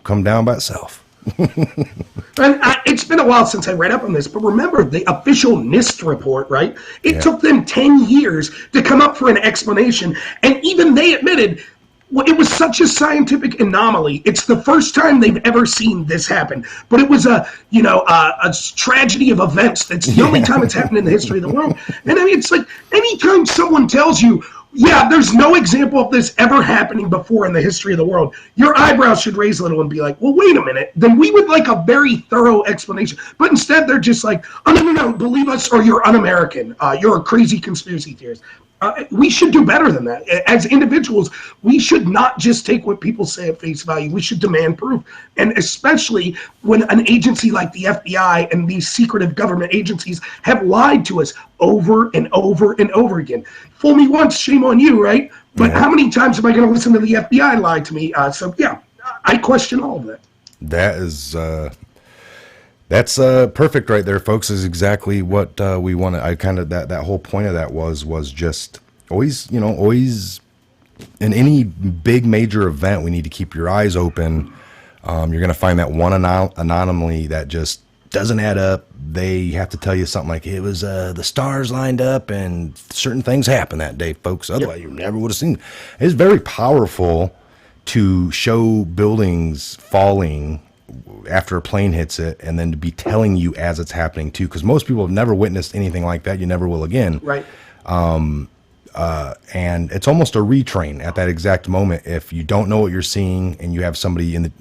come down by itself. And it's been a while since I read up on this, but remember the official NIST report, right? It took them 10 years to come up for an explanation, and even they admitted, well, it was such a scientific anomaly. It's the first time they've ever seen this happen. But it was a tragedy of events. That's the only time it's happened in the history of the world. And I mean, it's like anytime someone tells you, Yeah, there's no example of this ever happening before in the history of the world. Your eyebrows should raise a little and be like, well, wait a minute. Then we would like a very thorough explanation. But instead, they're just like, oh, no, believe us or you're un-American. You're a crazy conspiracy theorist. We should do better than that. As individuals, we should not just take what people say at face value. We should demand proof. And especially when an agency like the FBI and these secretive government agencies have lied to us over and over and over again. Fool me once, shame on you, right? But how many times am I going to listen to the FBI lie to me? So, yeah, I question all of that. That is... That's perfect right there, folks. Is exactly what we want. I kind of that whole point of that was just always in any big major event, we need to keep your eyes open. You're going to find that one anomaly that just doesn't add up. They have to tell you something like it was the stars lined up and certain things happened that day, folks. Otherwise, you never would have seen. It's very powerful to show buildings falling after a plane hits it, and then to be telling you as it's happening too, because most people have never witnessed anything like that. You never will again. Right. And it's almost a retrain at that exact moment. If you don't know what you're seeing and you have somebody in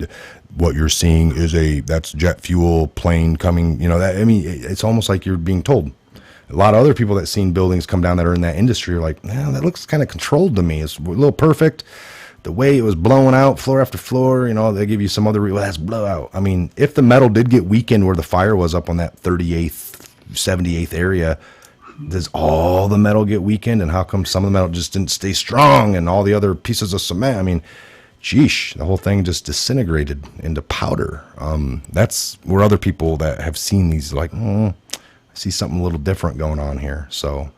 what you're seeing is that's jet fuel plane coming, it's almost like you're being told. A lot of other people that seen buildings come down that are in that industry are like, that looks kind of controlled to me. It's a little perfect. The way it was blowing out floor after floor, they give you some other, that's blowout. I mean, if the metal did get weakened where the fire was up on that 38th, 78th area, does all the metal get weakened? And how come some of the metal just didn't stay strong and all the other pieces of cement? I mean, sheesh, the whole thing just disintegrated into powder. That's where other people that have seen these like, I see something a little different going on here. So...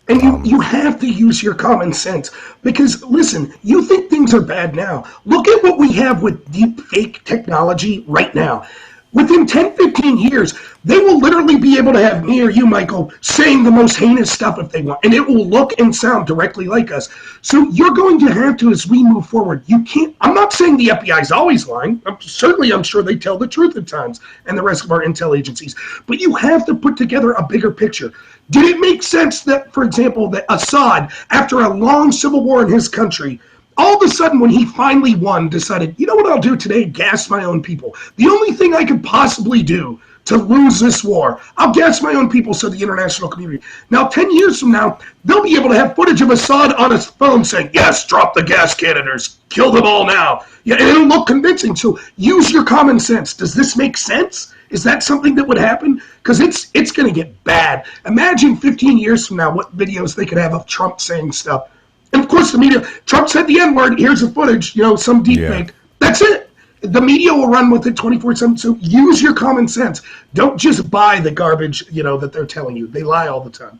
And you have to use your common sense because, listen, you think things are bad now. Look at what we have with deep fake technology right now. Within 10, 15 years, they will literally be able to have me or you, Michael, saying the most heinous stuff if they want, and it will look and sound directly like us. So you're going to have to, as we move forward, you can't, I'm not saying the FBI is always lying. I'm sure they tell the truth at times, and the rest of our intel agencies, but you have to put together a bigger picture. Did it make sense that, for example, that Assad, after a long civil war in his country, all of a sudden when he finally won, decided, you know what I'll do today? Gas my own people. The only thing I could possibly do to lose this war, I'll gas my own people so the international community. Now, 10 years from now, they'll be able to have footage of Assad on his phone saying, yes, drop the gas cannoners, kill them all now. Yeah, and it'll look convincing. So use your common sense. Does this make sense? Is that something that would happen? Because it's going to get bad. Imagine 15 years from now what videos they could have of Trump saying stuff. And of course the media, Trump said the N-word, here's the footage, some deep fake. That's it. The media will run with it 24/7. So use your common sense. Don't just buy the garbage, that they're telling you. They lie all the time.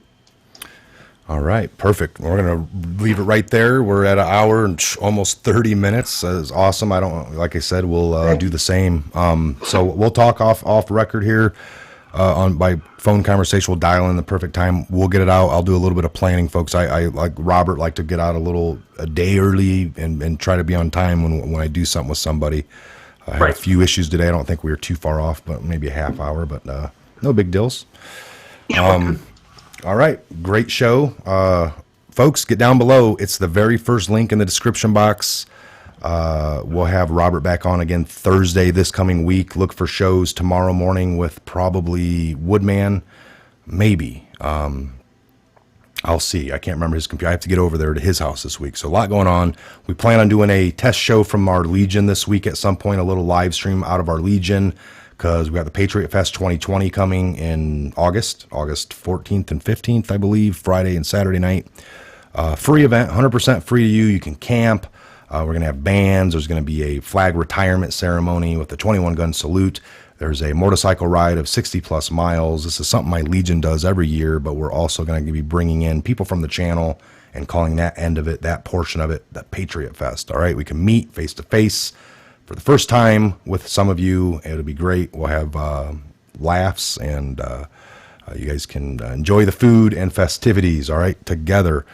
All right, perfect. We're going to leave it right there. We're at an hour and almost 30 minutes. It's awesome. Like I said, we'll do the same. So we'll talk off record here by phone conversation. We'll dial in the perfect time. We'll get it out. I'll do a little bit of planning, folks. I like Robert, like to get out a day early and try to be on time when I do something with somebody. I had a few issues today. I don't think we were too far off, but maybe a half hour, but no big deals. All right, great show. Folks, get down below. It's the very first link in the description box. We'll have Robert back on again Thursday this coming week. Look for shows tomorrow morning with probably Woodman, maybe. I'll see. I can't remember his computer. I have to get over there to his house this week. So a lot going on. We plan on doing a test show from our Legion this week at some point, a little live stream out of our Legion, because we got the Patriot Fest 2020 coming in August 14th and 15th, I believe, Friday and Saturday night. Free event, 100% free to you. You can camp. We're going to have bands. There's going to be a flag retirement ceremony with a 21-gun salute. There's a motorcycle ride of 60-plus miles. This is something my Legion does every year, but we're also going to be bringing in people from the channel and calling that end of it, that portion of it, the Patriot Fest. All right, we can meet face-to-face for the first time with some of you. It'll be great. We'll have laughs, and you guys can enjoy the food and festivities, all right, together.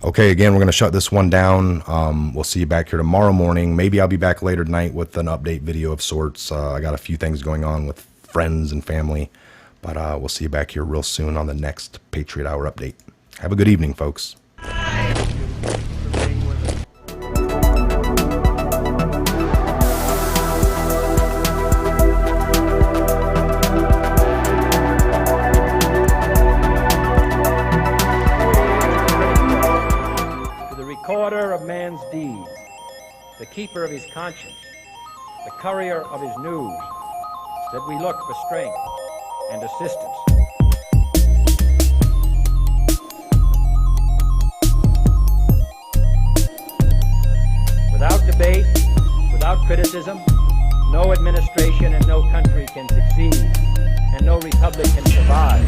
Okay, again, we're going to shut this one down. We'll see you back here tomorrow morning. Maybe I'll be back later tonight with an update video of sorts. I got a few things going on with friends and family, but we'll see you back here real soon on the next Patriot Hour update. Have a good evening, folks. keeper of his conscience, the courier of his news, that we look for strength and assistance. Without debate, without criticism, no administration and no country can succeed, and no republic can survive.